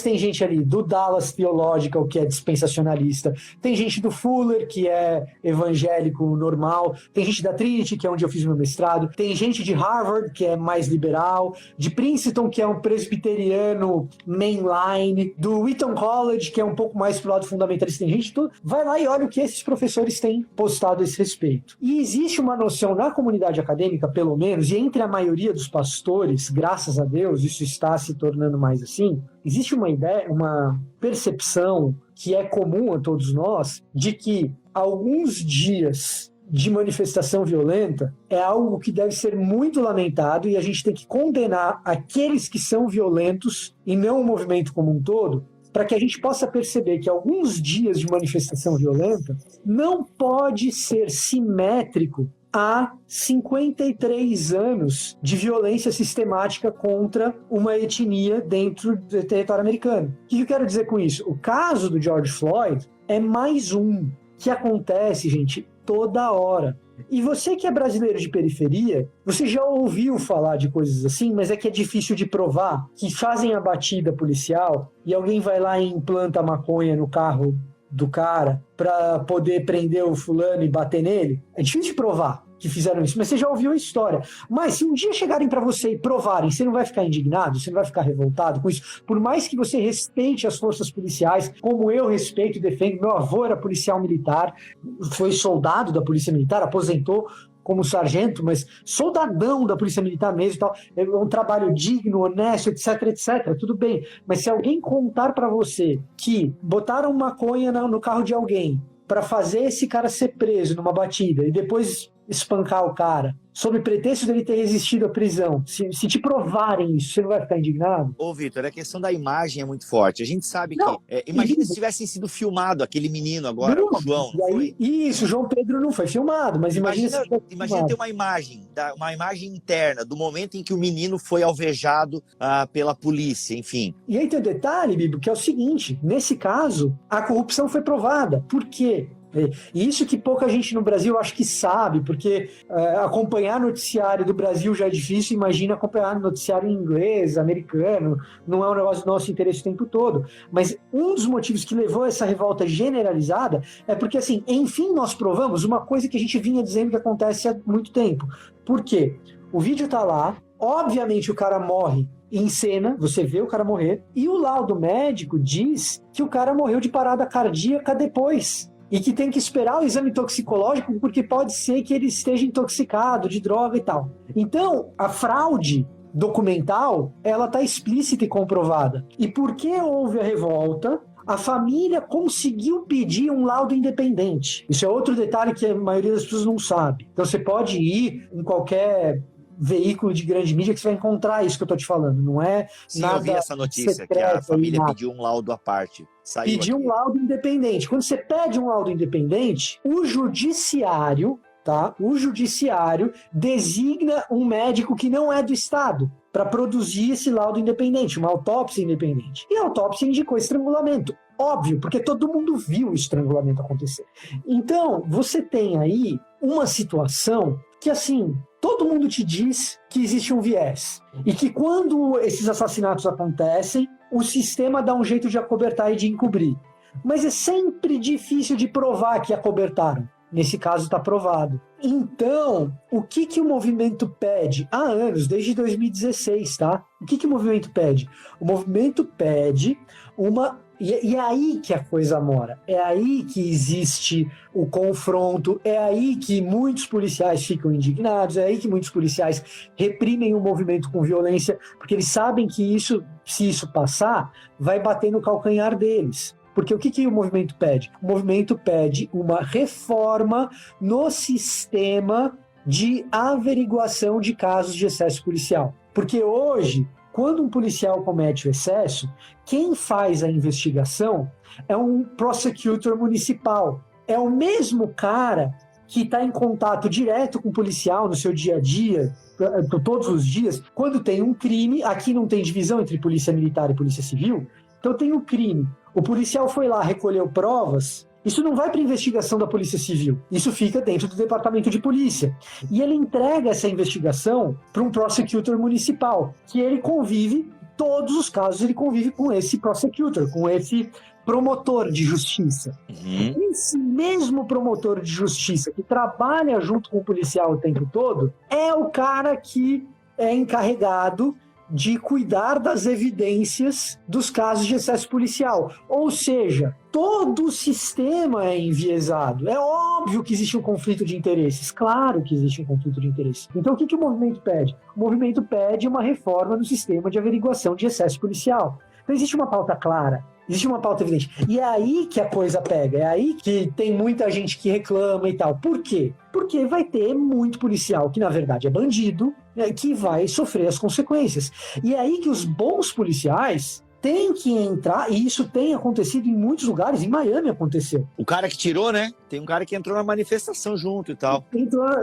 tem gente ali do Dallas Theological, que é dispensacionalista, tem gente do Fuller, que é evangélico normal, tem gente da Trinity, que é onde eu fiz meu mestrado, tem gente de Harvard, que é mais liberal, de Princeton, que é um presbiteriano mainline, do Wheaton College, que é um pouco mais pro lado fundamentalista, tem gente tudo. Vai lá e olha o que esses professores têm postado a esse respeito. E existe uma noção na comunidade acadêmica, pelo menos, e entre a maioria dos pastores, graças a Deus, isso está se tornando mais assim, existe uma ideia, uma percepção que é comum a todos nós, de que alguns dias de manifestação violenta é algo que deve ser muito lamentado e a gente tem que condenar aqueles que são violentos e não o movimento como um todo, para que a gente possa perceber que alguns dias de manifestação violenta não pode ser simétrico há 53 anos de violência sistemática contra uma etnia dentro do território americano. O que eu quero dizer com isso? O caso do George Floyd é mais um que acontece, gente, toda hora. E você que é brasileiro de periferia, você já ouviu falar de coisas assim, mas é que é difícil de provar, que fazem a batida policial e alguém vai lá e implanta maconha no carro do cara para poder prender o fulano e bater nele. É difícil de provar que fizeram isso, mas você já ouviu a história. Mas se um dia chegarem para você e provarem, você não vai ficar indignado, você não vai ficar revoltado com isso, por mais que você respeite as forças policiais, como eu respeito e defendo. Meu avô era policial militar, foi soldado da Polícia Militar, aposentou como sargento, mas soldadão da Polícia Militar mesmo e tal, é um trabalho digno, honesto, etc, etc, tudo bem. Mas se alguém contar para você que botaram maconha no carro de alguém para fazer esse cara ser preso numa batida e depois espancar o cara, sob pretexto dele ter resistido à prisão, se te provarem isso, você não vai ficar indignado? Ô, Vitor, a questão da imagem é muito forte. A gente sabe que... imagina se tivessem sido filmado, aquele menino agora, o João, não foi? Isso, o João Pedro não foi filmado, mas imagina ter uma imagem interna, do momento em que o menino foi alvejado pela polícia, enfim. E aí tem um detalhe, Bibo, que é o seguinte, nesse caso, a corrupção foi provada. Por quê? E isso que pouca gente no Brasil acho que sabe, porque acompanhar noticiário do Brasil já é difícil, imagina acompanhar noticiário em inglês, americano, não é um negócio do nosso interesse o tempo todo. Mas um dos motivos que levou a essa revolta generalizada é porque, assim, enfim, nós provamos uma coisa que a gente vinha dizendo que acontece há muito tempo. Por quê? O vídeo tá lá, obviamente o cara morre em cena, você vê o cara morrer, e o laudo médico diz que o cara morreu de parada cardíaca depois. E que tem que esperar o exame toxicológico porque pode ser que ele esteja intoxicado de droga e tal. Então, a fraude documental, ela está explícita e comprovada. E porque houve a revolta, a família conseguiu pedir um laudo independente. Isso é outro detalhe que a maioria das pessoas não sabe. Então, você pode ir em qualquer veículo de grande mídia que você vai encontrar isso que eu tô te falando, não é? Sim, nada. Eu vi essa notícia que a família pediu um laudo à parte. Pediu um laudo independente. Quando você pede um laudo independente, o judiciário, tá? O judiciário designa um médico que não é do Estado para produzir esse laudo independente, uma autópsia independente. E a autópsia indicou estrangulamento. Óbvio, porque todo mundo viu o estrangulamento acontecer. Então, você tem aí uma situação que, assim, todo mundo te diz que existe um viés. E que quando esses assassinatos acontecem, o sistema dá um jeito de acobertar e de encobrir. Mas é sempre difícil de provar que acobertaram. Nesse caso está provado. Então, o que o movimento pede? Há anos, desde 2016, tá? O que o movimento pede? O movimento pede uma... E é aí que a coisa mora. É aí que existe o confronto, é aí que muitos policiais ficam indignados, é aí que muitos policiais reprimem o movimento com violência, porque eles sabem que isso, se isso passar, vai bater no calcanhar deles. Porque o que o movimento pede? O movimento pede uma reforma no sistema de averiguação de casos de excesso policial. Porque hoje, quando um policial comete o excesso, quem faz a investigação é um prosecutor municipal. É o mesmo cara que está em contato direto com o policial no seu dia a dia, todos os dias. Quando tem um crime, aqui não tem divisão entre polícia militar e polícia civil, então tem um crime. O policial foi lá, recolheu provas, isso não vai para a investigação da Polícia Civil, isso fica dentro do departamento de polícia. E ele entrega essa investigação para um prosecutor municipal, que ele convive, todos os casos ele convive com esse prosecutor, com esse promotor de justiça. Esse mesmo promotor de justiça que trabalha junto com o policial o tempo todo, é o cara que é encarregado de cuidar das evidências dos casos de excesso policial. Ou seja, todo o sistema é enviesado. É óbvio que existe um conflito de interesses. Claro que existe um conflito de interesses. Então, o que o movimento pede? O movimento pede uma reforma no sistema de averiguação de excesso policial. Então, existe uma pauta clara. Existe uma pauta evidente. E é aí que a coisa pega. É aí que tem muita gente que reclama e tal. Por quê? Porque vai ter muito policial que, na verdade, é bandido, que vai sofrer as consequências. E é aí que os bons policiais têm que entrar, e isso tem acontecido em muitos lugares. Em Miami aconteceu. O cara que tirou, né? Tem um cara que entrou na manifestação junto e tal.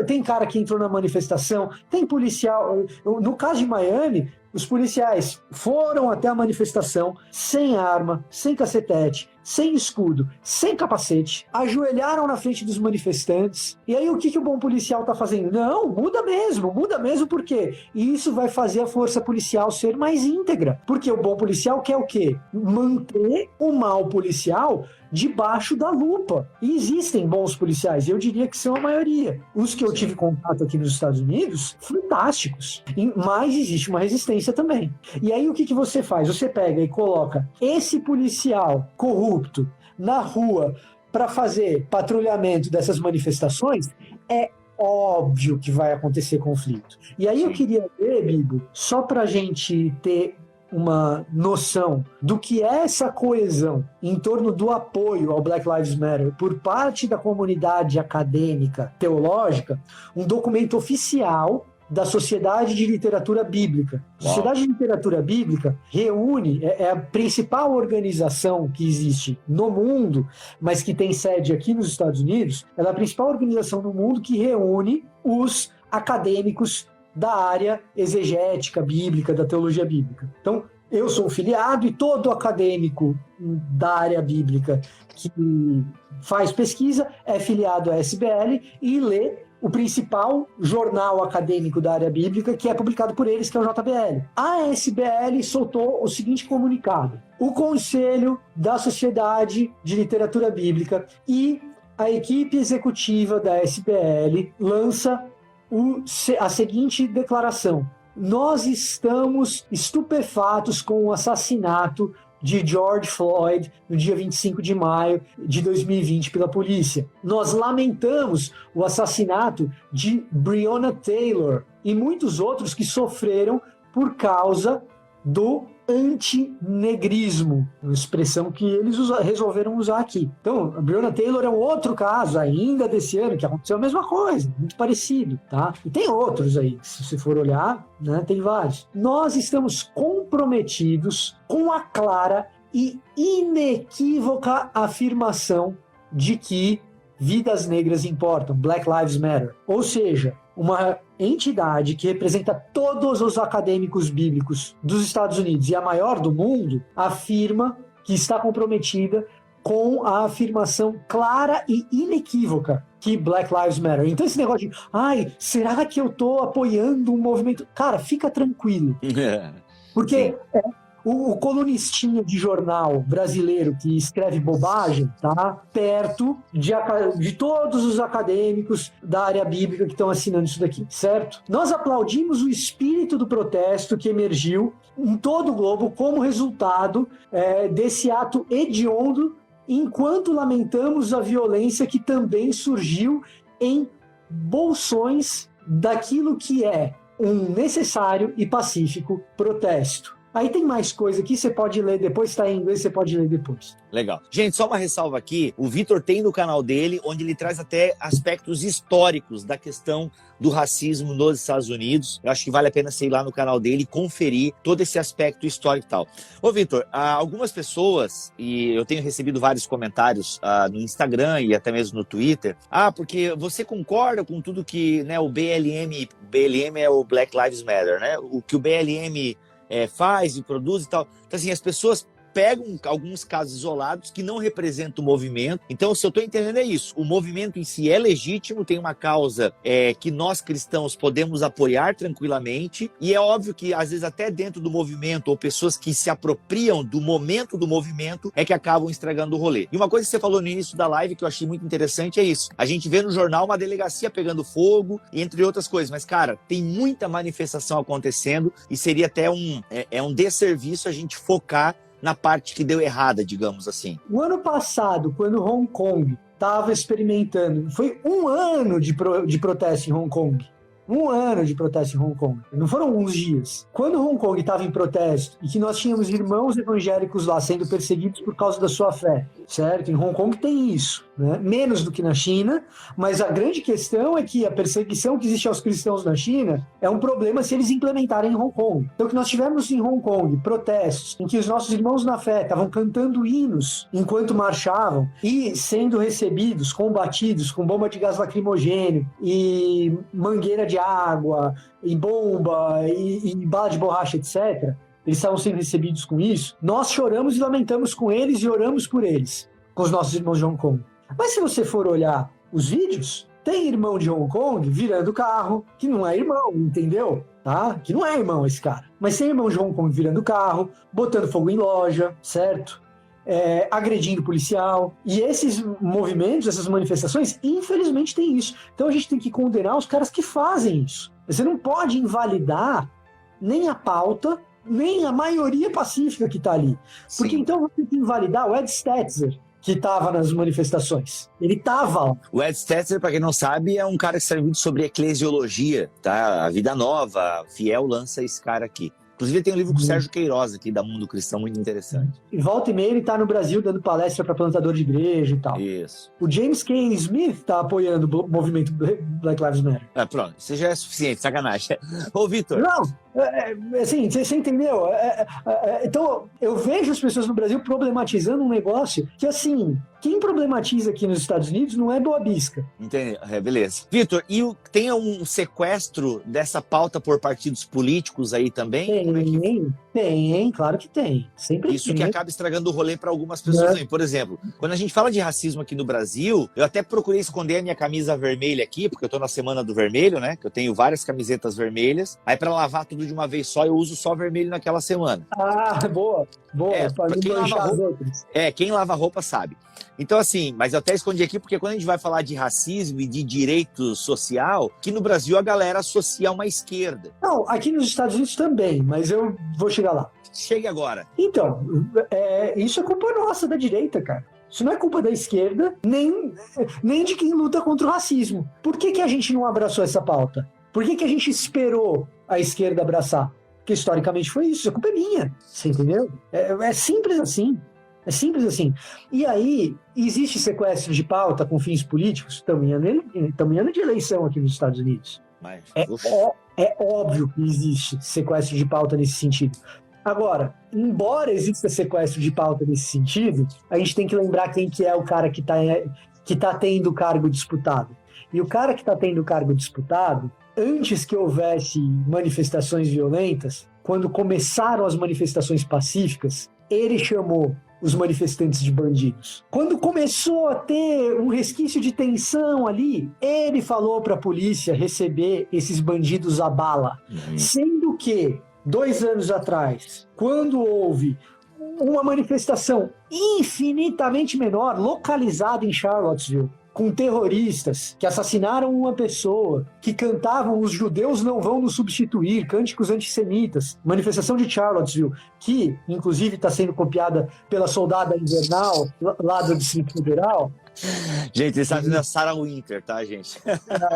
Tem cara que entrou na manifestação. Tem policial... No caso de Miami... Os policiais foram até a manifestação sem arma, sem cacetete, sem escudo, sem capacete, ajoelharam na frente dos manifestantes. E aí o que o bom policial tá fazendo? Não, muda mesmo, por quê? E isso vai fazer a força policial ser mais íntegra. Porque o bom policial quer o quê? Manter o mal policial debaixo da lupa. E existem bons policiais, eu diria que são a maioria. Os que eu tive contato aqui nos Estados Unidos, fantásticos. Mas existe uma resistência também. E aí o que você faz? Você pega e coloca esse policial corrupto na rua para fazer patrulhamento dessas manifestações, é óbvio que vai acontecer conflito. E aí eu queria ver, Bibo, só para a gente ter uma noção do que é essa coesão em torno do apoio ao Black Lives Matter por parte da comunidade acadêmica teológica, um documento oficial da Sociedade de Literatura Bíblica. A Sociedade de Literatura Bíblica reúne, é a principal organização que existe no mundo, mas que tem sede aqui nos Estados Unidos, ela é a principal organização no mundo que reúne os acadêmicos da área exegética bíblica, da teologia bíblica. Então, eu sou filiado e todo acadêmico da área bíblica que faz pesquisa é filiado à SBL e lê o principal jornal acadêmico da área bíblica, que é publicado por eles, que é o JBL. A SBL soltou o seguinte comunicado: o Conselho da Sociedade de Literatura Bíblica e a equipe executiva da SBL lança a seguinte declaração: nós estamos estupefatos com o assassinato de George Floyd no dia 25 de maio de 2020 pela polícia. Nós lamentamos o assassinato de Breonna Taylor e muitos outros que sofreram por causa do antinegrismo, uma expressão que eles resolveram usar aqui. Então, a Breonna Taylor é um outro caso ainda desse ano que aconteceu a mesma coisa, muito parecido, tá? E tem outros aí, se você for olhar, né, tem vários. Nós estamos comprometidos com a clara e inequívoca afirmação de que vidas negras importam, Black Lives Matter. Ou seja, uma entidade que representa todos os acadêmicos bíblicos dos Estados Unidos e a maior do mundo, afirma que está comprometida com a afirmação clara e inequívoca que Black Lives Matter. Então esse negócio de, será que eu estou apoiando um movimento? Cara, fica tranquilo. Porque o colunistinha de jornal brasileiro que escreve bobagem tá perto de todos os acadêmicos da área bíblica que estão assinando isso daqui, certo? Nós aplaudimos o espírito do protesto que emergiu em todo o globo como resultado desse ato hediondo, enquanto lamentamos a violência que também surgiu em bolsões daquilo que é um necessário e pacífico protesto. Aí tem mais coisa aqui, você pode ler depois, está em inglês, você pode ler depois. Legal. Gente, só uma ressalva aqui, o Vitor tem no canal dele, onde ele traz até aspectos históricos da questão do racismo nos Estados Unidos. Eu acho que vale a pena você ir lá no canal dele e conferir todo esse aspecto histórico e tal. Ô, Vitor, algumas pessoas, e eu tenho recebido vários comentários no Instagram e até mesmo no Twitter, porque você concorda com tudo que, né, o BLM é o Black Lives Matter, né? O que o BLM faz e produz e tal. Então, assim, as pessoas pegam alguns casos isolados que não representam o movimento. Então, se eu estou entendendo é isso. O movimento em si é legítimo, tem uma causa que nós cristãos podemos apoiar tranquilamente. E é óbvio que, às vezes, até dentro do movimento, ou pessoas que se apropriam do momento do movimento, é que acabam estragando o rolê. E uma coisa que você falou no início da live, que eu achei muito interessante, é isso. A gente vê no jornal uma delegacia pegando fogo, entre outras coisas. Mas, cara, tem muita manifestação acontecendo e seria até um desserviço a gente focar na parte que deu errada, digamos assim. O ano passado, quando Hong Kong estava experimentando, foi um ano de protesto em Hong Kong. Um ano de protesto em Hong Kong. Não foram uns dias. Quando Hong Kong estava em protesto e que nós tínhamos irmãos evangélicos lá sendo perseguidos por causa da sua fé, certo? Em Hong Kong tem isso, né? Menos do que na China, mas a grande questão é que a perseguição que existe aos cristãos na China é um problema se eles implementarem em Hong Kong. Então, que nós tivemos em Hong Kong protestos em que os nossos irmãos na fé estavam cantando hinos enquanto marchavam e sendo recebidos, combatidos com bomba de gás lacrimogêneo e mangueira de água, e bomba, e bala de borracha, etc. eles estavam sendo recebidos com isso, nós choramos e lamentamos com eles e oramos por eles, com os nossos irmãos de Hong Kong. Mas se você for olhar os vídeos, tem irmão de Hong Kong virando carro, que não é irmão, entendeu? Tá? Que não é irmão esse cara. Mas tem irmão de Hong Kong virando carro, botando fogo em loja, certo? Agredindo policial. E esses movimentos, essas manifestações, infelizmente tem isso. Então a gente tem que condenar os caras que fazem isso. Você não pode invalidar nem a pauta, nem a maioria pacífica que está ali. Porque então você tem que invalidar o Ed Stetzer, que estava nas manifestações. Ele estava. O Ed Stetzer, para quem não sabe, é um cara que escreve muito sobre eclesiologia, tá? A Vida Nova, Fiel lança esse cara aqui. Inclusive tem um livro com o Sérgio Queiroz aqui, da Mundo Cristão, muito interessante. E volta e meia ele tá no Brasil dando palestra para plantador de igreja e tal. Isso. O James K. Smith tá apoiando o movimento Black Lives Matter. Pronto, isso já é suficiente, sacanagem. Ô, Vitor. Não, assim, você entendeu? Então, eu vejo as pessoas no Brasil problematizando um negócio que, assim, quem problematiza aqui nos Estados Unidos não é Boa Bisca. Entendi, beleza. Vitor, e tem um sequestro dessa pauta por partidos políticos aí também? Tem, claro que tem. Sempre isso tem. Que acaba estragando o rolê para algumas pessoas aí. Por exemplo, quando a gente fala de racismo aqui no Brasil, eu até procurei esconder a minha camisa vermelha aqui, porque eu tô na semana do vermelho, né? Que eu tenho várias camisetas vermelhas. Aí para lavar tudo de uma vez só, eu uso só vermelho naquela semana. Ah, boa. Pra quem lava roupa, quem lava roupa sabe. Então, assim, mas eu até escondi aqui porque quando a gente vai falar de racismo e de direito social, que no Brasil a galera associa uma esquerda. Não, aqui nos Estados Unidos também, mas eu vou chegar lá. Chegue agora. Então, isso é culpa nossa, da direita, cara. Isso não é culpa da esquerda, nem de quem luta contra o racismo. Por que a gente não abraçou essa pauta? Por que a gente esperou a esquerda abraçar? Porque historicamente foi isso, a culpa é minha, você entendeu? É simples assim. É simples assim. E aí, existe sequestro de pauta com fins políticos? Estamos em ano de eleição aqui nos Estados Unidos. Mas, é óbvio que existe sequestro de pauta nesse sentido. Agora, embora exista sequestro de pauta nesse sentido, a gente tem que lembrar quem que é o cara que tá tendo o cargo disputado. E o cara que está tendo o cargo disputado, antes que houvesse manifestações violentas, quando começaram as manifestações pacíficas, ele chamou os manifestantes de bandidos. Quando começou a ter um resquício de tensão ali, ele falou para a polícia receber esses bandidos à bala. Sendo que, 2 anos atrás, quando houve uma manifestação infinitamente menor, localizada em Charlottesville, com terroristas que assassinaram uma pessoa, que cantavam "Os judeus não vão nos substituir", cânticos antissemitas, manifestação de Charlottesville, que inclusive está sendo copiada pela Soldada Invernal, lá do Distrito Federal. Gente, eles sabem da Sarah Winter, tá, gente?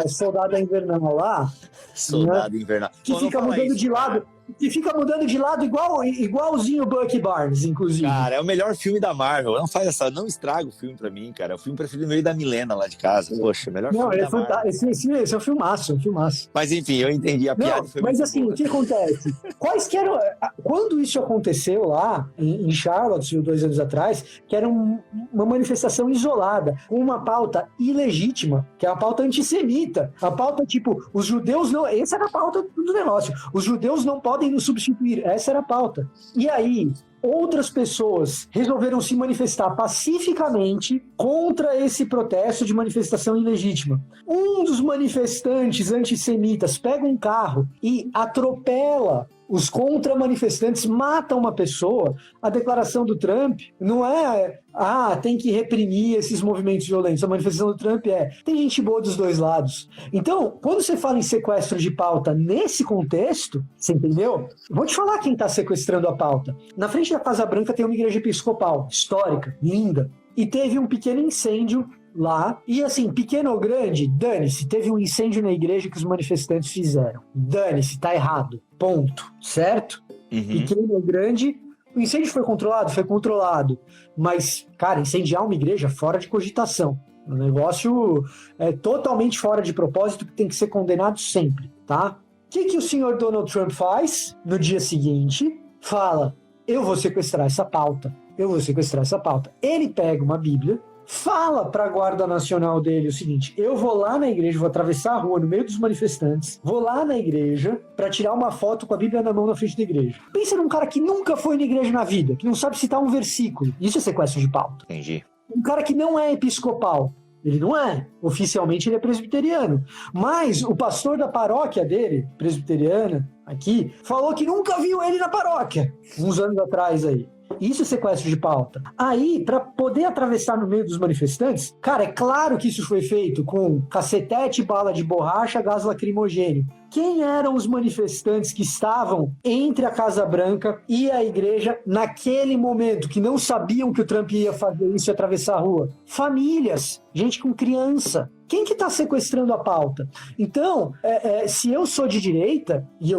Soldada Invernal lá. Soldado Invernal. Que fica mudando de lado. E fica mudando de lado igualzinho o Bucky Barnes, inclusive. Cara, é o melhor filme da Marvel. Não estraga o filme pra mim, cara. É o filme preferido meio da Milena lá de casa. Poxa, melhor filme da Marvel. Esse é um filmaço, Mas enfim, eu entendi a piada. Mas assim, boa. O que acontece? Quando isso aconteceu lá, em Charlottesville, 2 anos atrás, que era uma manifestação isolada, com uma pauta ilegítima, que é uma pauta antissemita. A pauta tipo, os judeus não... Essa era a pauta do negócio. Os judeus não podem nos substituir. Essa era a pauta. E aí, outras pessoas resolveram se manifestar pacificamente contra esse protesto de manifestação ilegítima. Um dos manifestantes antissemitas pega um carro e atropela os contra-manifestantes, mata uma pessoa. A declaração do Trump não é tem que reprimir esses movimentos violentos. A manifestação do Trump tem gente boa dos dois lados. Então, quando você fala em sequestro de pauta nesse contexto, você entendeu? Vou te falar quem está sequestrando a pauta. Na frente da Casa Branca tem uma igreja episcopal, histórica, linda, e teve um pequeno incêndio lá, e assim, pequeno ou grande, dane-se, teve um incêndio na igreja que os manifestantes fizeram. Dane-se, tá errado. Ponto. Certo? Pequeno ou grande, o incêndio foi controlado? Foi controlado. Mas, cara, incendiar uma igreja fora de cogitação. O negócio é totalmente fora de propósito, que tem que ser condenado sempre, tá? O que o senhor Donald Trump faz no dia seguinte? Fala, eu vou sequestrar essa pauta. Ele pega uma Bíblia, fala para a Guarda Nacional dele o seguinte: eu vou lá na igreja, vou atravessar a rua no meio dos manifestantes, vou lá na igreja para tirar uma foto com a Bíblia na mão na frente da igreja. Pensa num cara que nunca foi na igreja na vida, que não sabe citar um versículo. Isso é sequestro de pauta. Entendi. Um cara que não é episcopal. Ele não é. Oficialmente ele é presbiteriano. Mas o pastor da paróquia dele, presbiteriana, aqui, falou que nunca viu ele na paróquia, uns anos atrás aí. Isso é sequestro de pauta. Aí, para poder atravessar no meio dos manifestantes, cara, é claro que isso foi feito com cacetete, bala de borracha, gás lacrimogêneo. Quem eram os manifestantes que estavam entre a Casa Branca e a igreja naquele momento, que não sabiam que o Trump ia fazer isso e atravessar a rua? Famílias, gente com criança. Quem que está sequestrando a pauta? Então, se eu sou de direita, e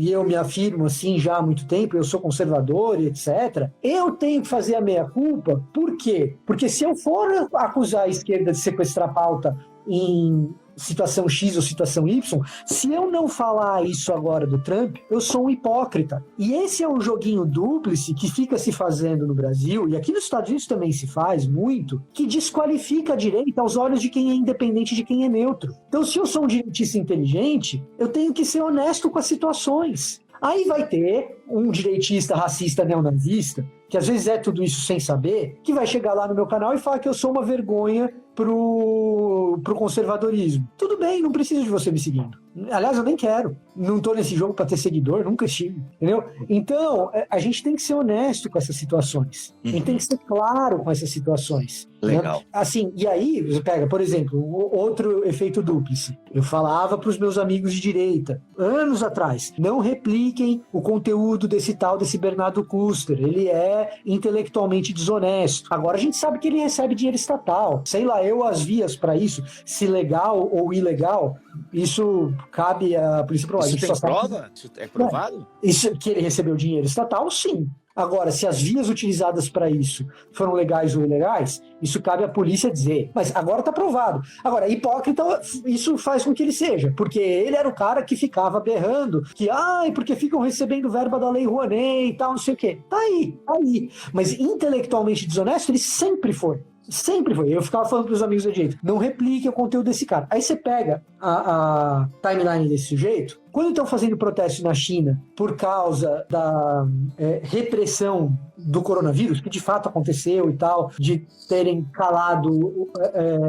eu me afirmo assim já há muito tempo, eu sou conservador e etc., eu tenho que fazer a meia-culpa. Por quê? Porque se eu for acusar a esquerda de sequestrar a pauta em situação X ou situação Y, se eu não falar isso agora do Trump, eu sou um hipócrita. E esse é um joguinho dúplice que fica se fazendo no Brasil, e aqui nos Estados Unidos também se faz muito, que desqualifica a direita aos olhos de quem é independente, de quem é neutro. Então, se eu sou um direitista inteligente, eu tenho que ser honesto com as situações. Aí vai ter um direitista racista neonazista, que às vezes é tudo isso sem saber, que vai chegar lá no meu canal e falar que eu sou uma vergonha pro conservadorismo. Tudo bem, não preciso de você me seguindo. Aliás, eu nem quero. Não tô nesse jogo para ter seguidor, nunca estive. Entendeu? Então, a gente tem que ser honesto com essas situações. A gente tem que ser claro com essas situações. Legal. Né? Assim, e aí, você pega, por exemplo, outro efeito dúplice. Eu falava para os meus amigos de direita, anos atrás, não repliquem o conteúdo desse Bernardo Kuster. Ele é intelectualmente desonesto. Agora a gente sabe que ele recebe dinheiro estatal. Sei lá, eu as vias para isso, se legal ou ilegal, isso cabe à polícia provar. Isso tem prova? Isso é provado? Isso, que ele recebeu dinheiro estatal, sim. Agora, se as vias utilizadas para isso foram legais ou ilegais, isso cabe à polícia dizer. Mas agora está provado. Agora, hipócrita, isso faz com que ele seja. Porque ele era o cara que ficava berrando que, porque ficam recebendo verba da Lei Rouanet e tal, não sei o quê. Tá aí. Mas intelectualmente desonesto, ele sempre foi. Sempre foi. Eu ficava falando pros amigos da direita, não replique o conteúdo desse cara. Aí você pega a timeline desse sujeito, quando estão fazendo protesto na China por causa da repressão do coronavírus, que de fato aconteceu e tal, de terem calado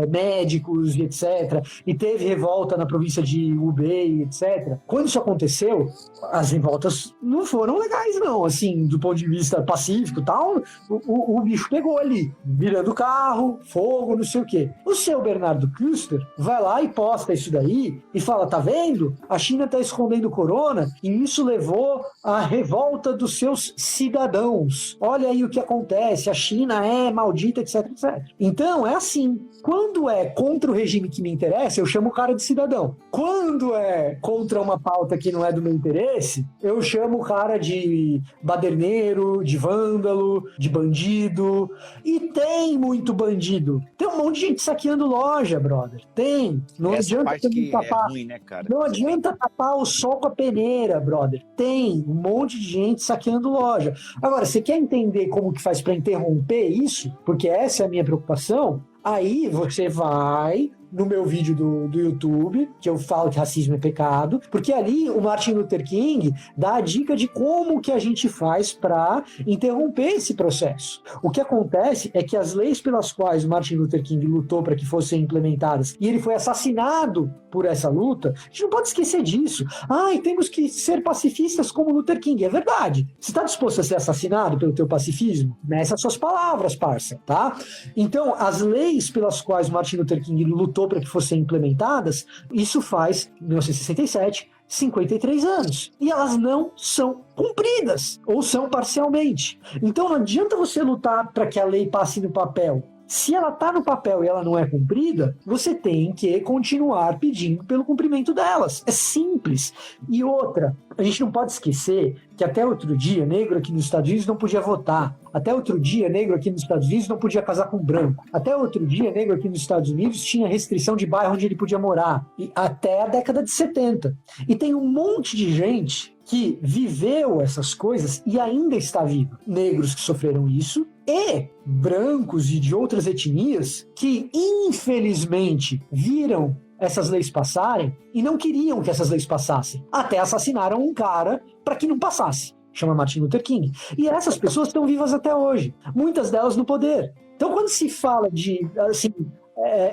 médicos e etc., e teve revolta na província de Hubei, etc. Quando isso aconteceu, as revoltas não foram legais, não, assim, do ponto de vista pacífico e tal, o bicho pegou ali, virando carro, fogo, não sei o quê. O seu Bernardo Kuster vai lá e posta isso daí e fala, tá vendo? A China tá escondendo o corona e isso levou à revolta dos seus cidadãos. Olha aí o que acontece, a China é maldita, etc, etc. Então, é assim, quando é contra o regime que me interessa, eu chamo o cara de cidadão. Quando é contra uma pauta que não é do meu interesse, eu chamo o cara de baderneiro, de vândalo, de bandido. E tem muito bandido. Tem um monte de gente saqueando loja, brother. Tem. Não essa adianta parte que tapar. é ruim, né, cara? Não adianta tapar o sol com a peneira, brother. Tem um monte de gente saqueando loja. Agora, você quer entender como que faz para interromper isso? Porque essa é a minha preocupação. Aí você vai no meu vídeo do YouTube, que eu falo que racismo é pecado, porque ali o Martin Luther King dá a dica de como que a gente faz para interromper esse processo. O que acontece é que as leis pelas quais o Martin Luther King lutou para que fossem implementadas, e ele foi assassinado por essa luta, a gente não pode esquecer disso. E temos que ser pacifistas como Luther King. É verdade. Você está disposto a ser assassinado pelo teu pacifismo? Nessas suas palavras, parça, tá? Então, as leis pelas quais Martin Luther King lutou para que fossem implementadas, isso faz, em 1967, 53 anos. E elas não são cumpridas, ou são parcialmente. Então não adianta você lutar para que a lei passe no papel. Se ela está no papel e ela não é cumprida, você tem que continuar pedindo pelo cumprimento delas. É simples. E outra, a gente não pode esquecer que até outro dia, negro aqui nos Estados Unidos não podia votar. Até outro dia, negro aqui nos Estados Unidos não podia casar com branco. Até outro dia, negro aqui nos Estados Unidos tinha restrição de bairro onde ele podia morar. E até a década de 70. E tem um monte de gente que viveu essas coisas e ainda está vivo. Negros que sofreram isso, e brancos e de outras etnias que, infelizmente, viram essas leis passarem e não queriam que essas leis passassem. Até assassinaram um cara para que não passasse. Chama Martin Luther King. E essas pessoas estão vivas até hoje. Muitas delas no poder. Então, quando se fala de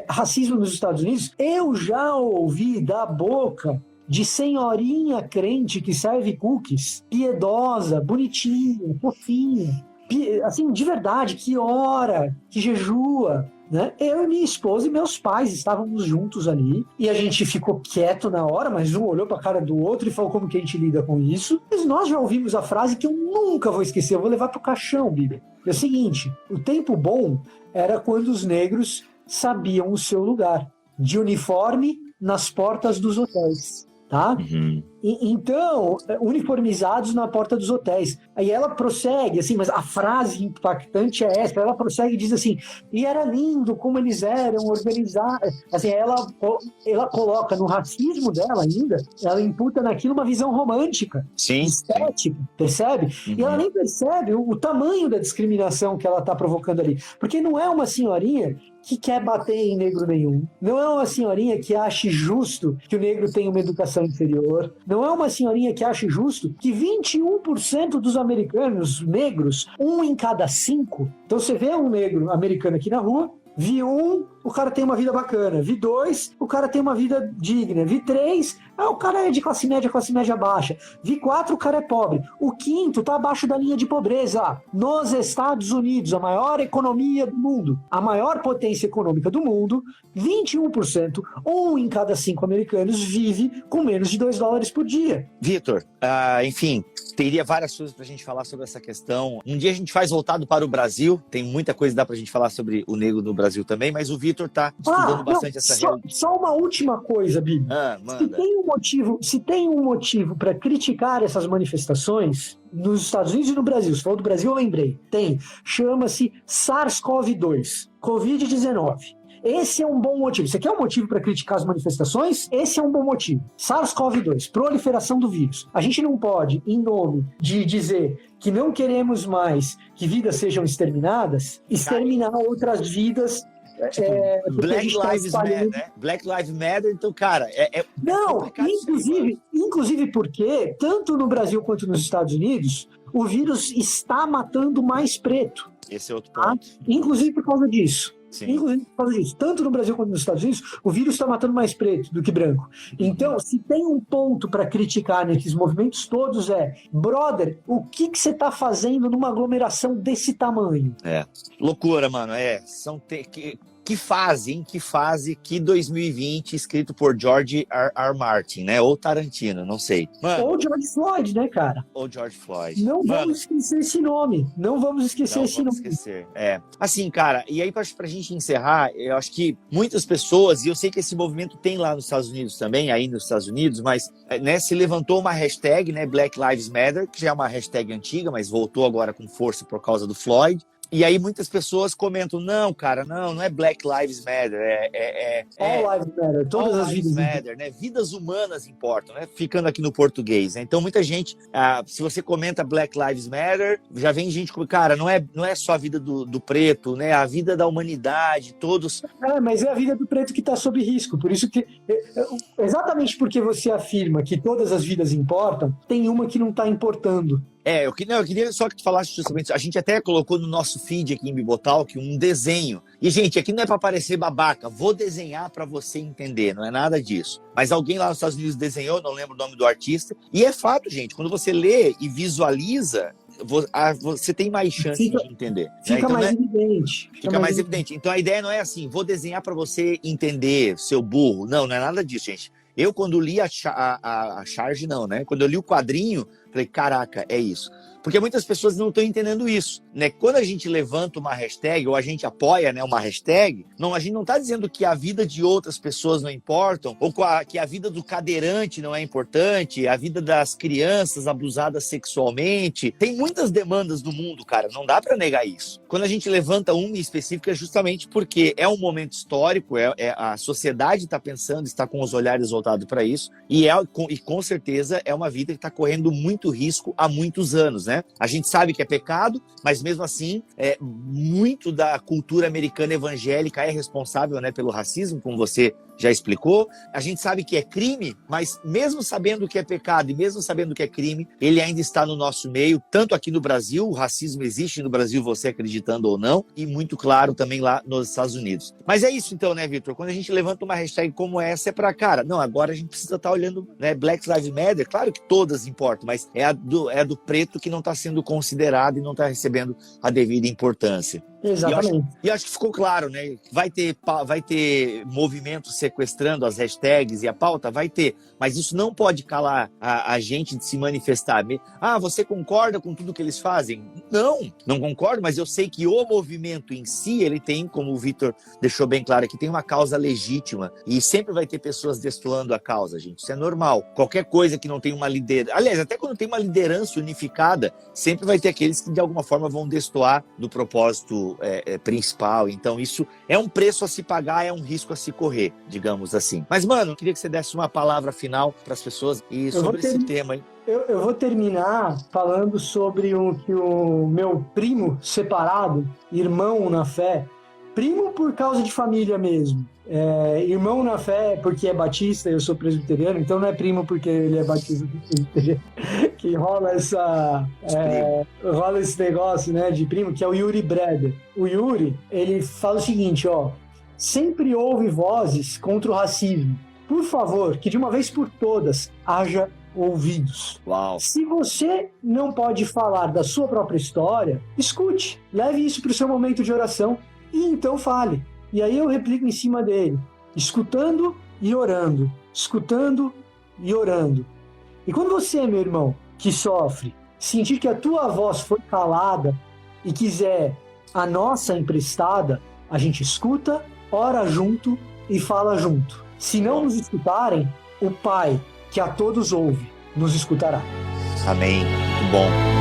racismo nos Estados Unidos, eu já ouvi da boca de senhorinha crente que serve cookies, piedosa, bonitinha, fofinha, assim, de verdade, que ora, que jejua, né? Eu e minha esposa e meus pais estávamos juntos ali e a gente ficou quieto na hora, mas um olhou para a cara do outro e falou como que a gente lida com isso. Mas nós já ouvimos a frase que eu nunca vou esquecer, eu vou levar pro caixão, Bíblia. É o seguinte, o tempo bom era quando os negros sabiam o seu lugar, de uniforme nas portas dos hotéis, tá? Uhum. Então, uniformizados na porta dos hotéis. Aí ela prossegue, assim, mas a frase impactante é essa, ela prossegue e diz assim, e era lindo como eles eram organizados. Assim, ela coloca no racismo dela ainda, ela imputa naquilo uma visão romântica, estética, percebe? Uhum. E ela nem percebe o tamanho da discriminação que ela está provocando ali. Porque não é uma senhorinha que quer bater em negro nenhum. Não é uma senhorinha que ache justo que o negro tenha uma educação inferior. Não é uma senhorinha que ache justo que 21% dos americanos negros, 1 em cada 5. Então você vê um negro americano aqui na rua, vi 1, o cara tem uma vida bacana. Vi 2, o cara tem uma vida digna. Vi 3, o cara é de classe média baixa. Vi 4, o cara é pobre. O 5º tá abaixo da linha de pobreza. Nos Estados Unidos, a maior economia do mundo, a maior potência econômica do mundo, 21%, 1 em cada 5 americanos vive com menos de $2 por dia. Vitor, enfim, teria várias coisas pra gente falar sobre essa questão. Um dia a gente faz voltado para o Brasil, tem muita coisa que dá pra gente falar sobre o negro no Brasil também, mas o Vitor tá estudando bastante essa realidade. Só uma última coisa, Bibi. Se tem um motivo para criticar essas manifestações nos Estados Unidos e no Brasil, se falou do Brasil, eu lembrei. Chama-se SARS-CoV-2, Covid-19. Esse é um bom motivo. Você quer um motivo para criticar as manifestações? Esse é um bom motivo. SARS-CoV-2, proliferação do vírus. A gente não pode, em nome de dizer que não queremos mais que vidas sejam exterminadas, exterminar outras vidas. Black Lives Matter, né? Black Lives Matter, então, cara, Não, inclusive porque, tanto no Brasil quanto nos Estados Unidos, o vírus está matando mais preto. Esse é outro ponto. Inclusive por causa disso. Sim. Inclusive por causa disso. Tanto no Brasil quanto nos Estados Unidos, o vírus está matando mais preto do que branco. Então, se tem um ponto para criticar nesses movimentos todos brother, o que você está fazendo numa aglomeração desse tamanho? Loucura, mano. Que fase que 2020, escrito por George R. Martin, né? Ou Tarantino, não sei. Mano, ou George Floyd, né, cara? Ou George Floyd. Vamos esquecer esse nome. Não vamos esquecer esse nome. Assim, cara, e aí pra gente encerrar, eu acho que muitas pessoas, e eu sei que esse movimento tem lá nos Estados Unidos também, aí nos Estados Unidos, mas né, se levantou uma hashtag, né, Black Lives Matter, que já é uma hashtag antiga, mas voltou agora com força por causa do Floyd. E aí muitas pessoas comentam, não, cara, não é Black Lives Matter, All Lives Matter, todas as vidas matter, né? Vidas humanas importam, né? Ficando aqui no português, né? Então muita gente, se você comenta Black Lives Matter, já vem gente com, cara, não é só a vida do preto, né? A vida da humanidade, todos... mas é a vida do preto que está sob risco, por isso que, exatamente porque você afirma que todas as vidas importam, tem uma que não está importando. Eu queria só que tu falasse justamente, a gente até colocou no nosso feed aqui em Bibotalk um desenho. E, gente, aqui não é para parecer babaca, vou desenhar para você entender, não é nada disso. Mas alguém lá nos Estados Unidos desenhou, não lembro o nome do artista. E é fato, gente, quando você lê e visualiza, você tem mais chance de entender. Fica mais evidente. Fica mais evidente. Então a ideia não é assim, vou desenhar para você entender, seu burro. Não é nada disso, gente. Eu, quando li a charge, não, né? Quando eu li o quadrinho, falei, caraca, é isso. Porque muitas pessoas não estão entendendo isso, né? Quando a gente levanta uma hashtag, ou a gente apoia, né, uma hashtag, a gente não está dizendo que a vida de outras pessoas não importam, ou que a vida do cadeirante não é importante, a vida das crianças abusadas sexualmente. Tem muitas demandas do mundo, cara, não dá para negar isso. Quando a gente levanta uma específica, é justamente porque é um momento histórico, a sociedade está pensando, está com os olhares voltados para isso, e com certeza é uma vida que está correndo muito risco há muitos anos, né? né? A gente sabe que é pecado, mas mesmo assim, muito da cultura americana evangélica é responsável, né, pelo racismo, como você já explicou. A gente sabe que é crime, mas mesmo sabendo que é pecado e mesmo sabendo que é crime, ele ainda está no nosso meio, tanto aqui no Brasil, o racismo existe no Brasil, você acreditando ou não, e muito claro também lá nos Estados Unidos. Mas é isso então, né, Vitor? Quando a gente levanta uma hashtag como essa, é pra cara, não, agora a gente precisa estar olhando, né, Black Lives Matter, claro que todas importam, mas é a do preto que não está sendo considerado e não está recebendo a devida importância. Exatamente. E acho que ficou claro, né? Vai ter movimentos sequestrando as hashtags e a pauta? Vai ter. Mas isso não pode calar a gente de se manifestar. Ah, você concorda com tudo que eles fazem? Não concordo, mas eu sei que o movimento em si, ele tem, como o Vitor deixou bem claro aqui, tem uma causa legítima. E sempre vai ter pessoas destoando a causa, gente. Isso é normal. Qualquer coisa que não tem uma liderança... Aliás, até quando tem uma liderança unificada, sempre vai ter aqueles que de alguma forma vão destoar do propósito principal. Então isso é um preço a se pagar, é um risco a se correr, digamos assim. Mas, mano, eu queria que você desse uma palavra final para as pessoas e sobre esse tema, hein? Eu vou terminar falando sobre que o meu primo separado, irmão na fé, primo por causa de família mesmo, irmão na fé porque é batista, eu sou presbiteriano, então não é primo porque ele é batista, que rola rola esse negócio, né, de primo, que é o Yuri Breder. O Yuri, ele fala o seguinte, sempre houve vozes contra o racismo. Por favor, que de uma vez por todas haja ouvidos. Uau. Se você não pode falar da sua própria história, escute, leve isso para o seu momento de oração e então fale. E aí eu replico em cima dele, escutando e orando, escutando e orando. E quando você, meu irmão, que sofre, sentir que a tua voz foi calada e quiser a nossa emprestada, a gente escuta, ora junto e fala junto. Se não nos escutarem, o Pai, que a todos ouve, nos escutará. Amém. Muito bom.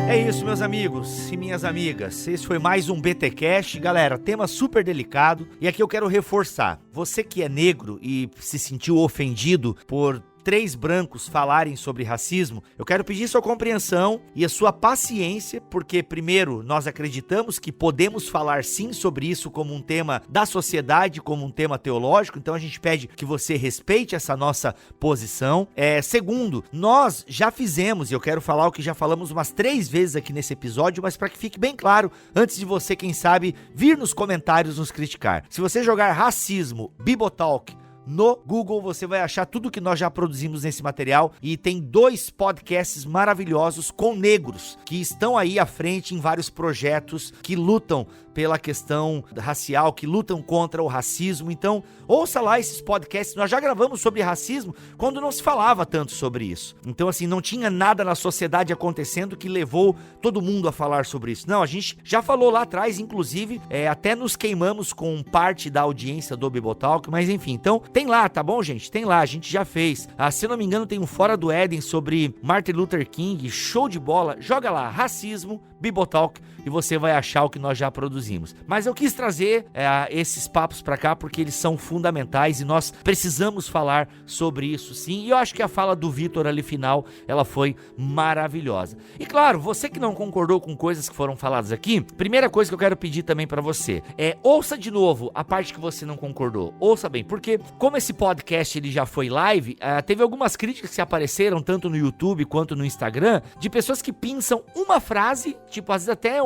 É isso, meus amigos e minhas amigas. Esse foi mais um BTcast. Galera, tema super delicado. E aqui eu quero reforçar. Você que é negro e se sentiu ofendido por 3 brancos falarem sobre racismo, eu quero pedir sua compreensão e a sua paciência, porque primeiro, nós acreditamos que podemos falar sim sobre isso como um tema da sociedade, como um tema teológico, então a gente pede que você respeite essa nossa posição. Segundo, nós já fizemos, e eu quero falar o que já falamos umas 3 vezes aqui nesse episódio, mas para que fique bem claro, antes de você, quem sabe, vir nos comentários nos criticar. Se você jogar racismo, Bibotalk, no Google, você vai achar tudo que nós já produzimos nesse material, e tem 2 podcasts maravilhosos com negros que estão aí à frente em vários projetos que lutam pela questão racial, que lutam contra o racismo. Então, ouça lá esses podcasts. Nós já gravamos sobre racismo quando não se falava tanto sobre isso. Então, assim, não tinha nada na sociedade acontecendo que levou todo mundo a falar sobre isso. Não, a gente já falou lá atrás, inclusive, até nos queimamos com parte da audiência do Bibotalk, mas enfim, então, tem lá, tá bom, gente? Tem lá, a gente já fez. Se eu não me engano, tem um Fora do Éden sobre Martin Luther King, show de bola. Joga lá, racismo, Bibotalk, e você vai achar o que nós já produzimos. Mas eu quis trazer esses papos pra cá porque eles são fundamentais e nós precisamos falar sobre isso sim. E eu acho que a fala do Vitor ali final, ela foi maravilhosa. E claro, você que não concordou com coisas que foram faladas aqui, primeira coisa que eu quero pedir também pra você ouça de novo a parte que você não concordou. Ouça bem, porque como esse podcast ele já foi live, teve algumas críticas que apareceram tanto no YouTube quanto no Instagram, de pessoas que pensam uma frase, tipo, às vezes até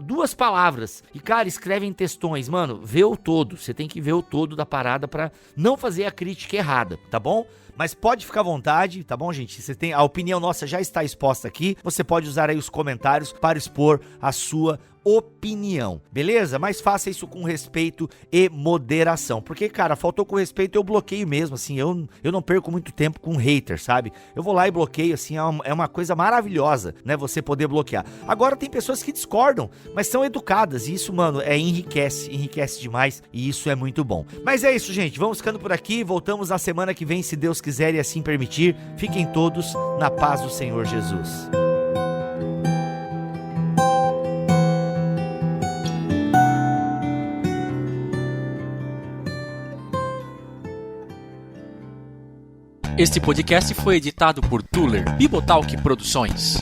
2 palavras. E, cara, escrevem textões. Mano, vê o todo. Você tem que ver o todo da parada pra não fazer a crítica errada, tá bom? Mas pode ficar à vontade, tá bom, gente? A opinião nossa já está exposta aqui. Você pode usar aí os comentários para expor a sua opinião, beleza? Mas faça isso com respeito e moderação, porque, cara, faltou com respeito, eu bloqueio mesmo, assim, eu não perco muito tempo com hater, sabe? Eu vou lá e bloqueio, assim, é uma coisa maravilhosa, né, você poder bloquear. Agora tem pessoas que discordam, mas são educadas, e isso, mano, enriquece demais, e isso é muito bom. Mas é isso, gente, vamos ficando por aqui, voltamos na semana que vem, se Deus quiser e assim permitir. Fiquem todos na paz do Senhor Jesus. Este podcast foi editado por Tuller Bibotalk Produções.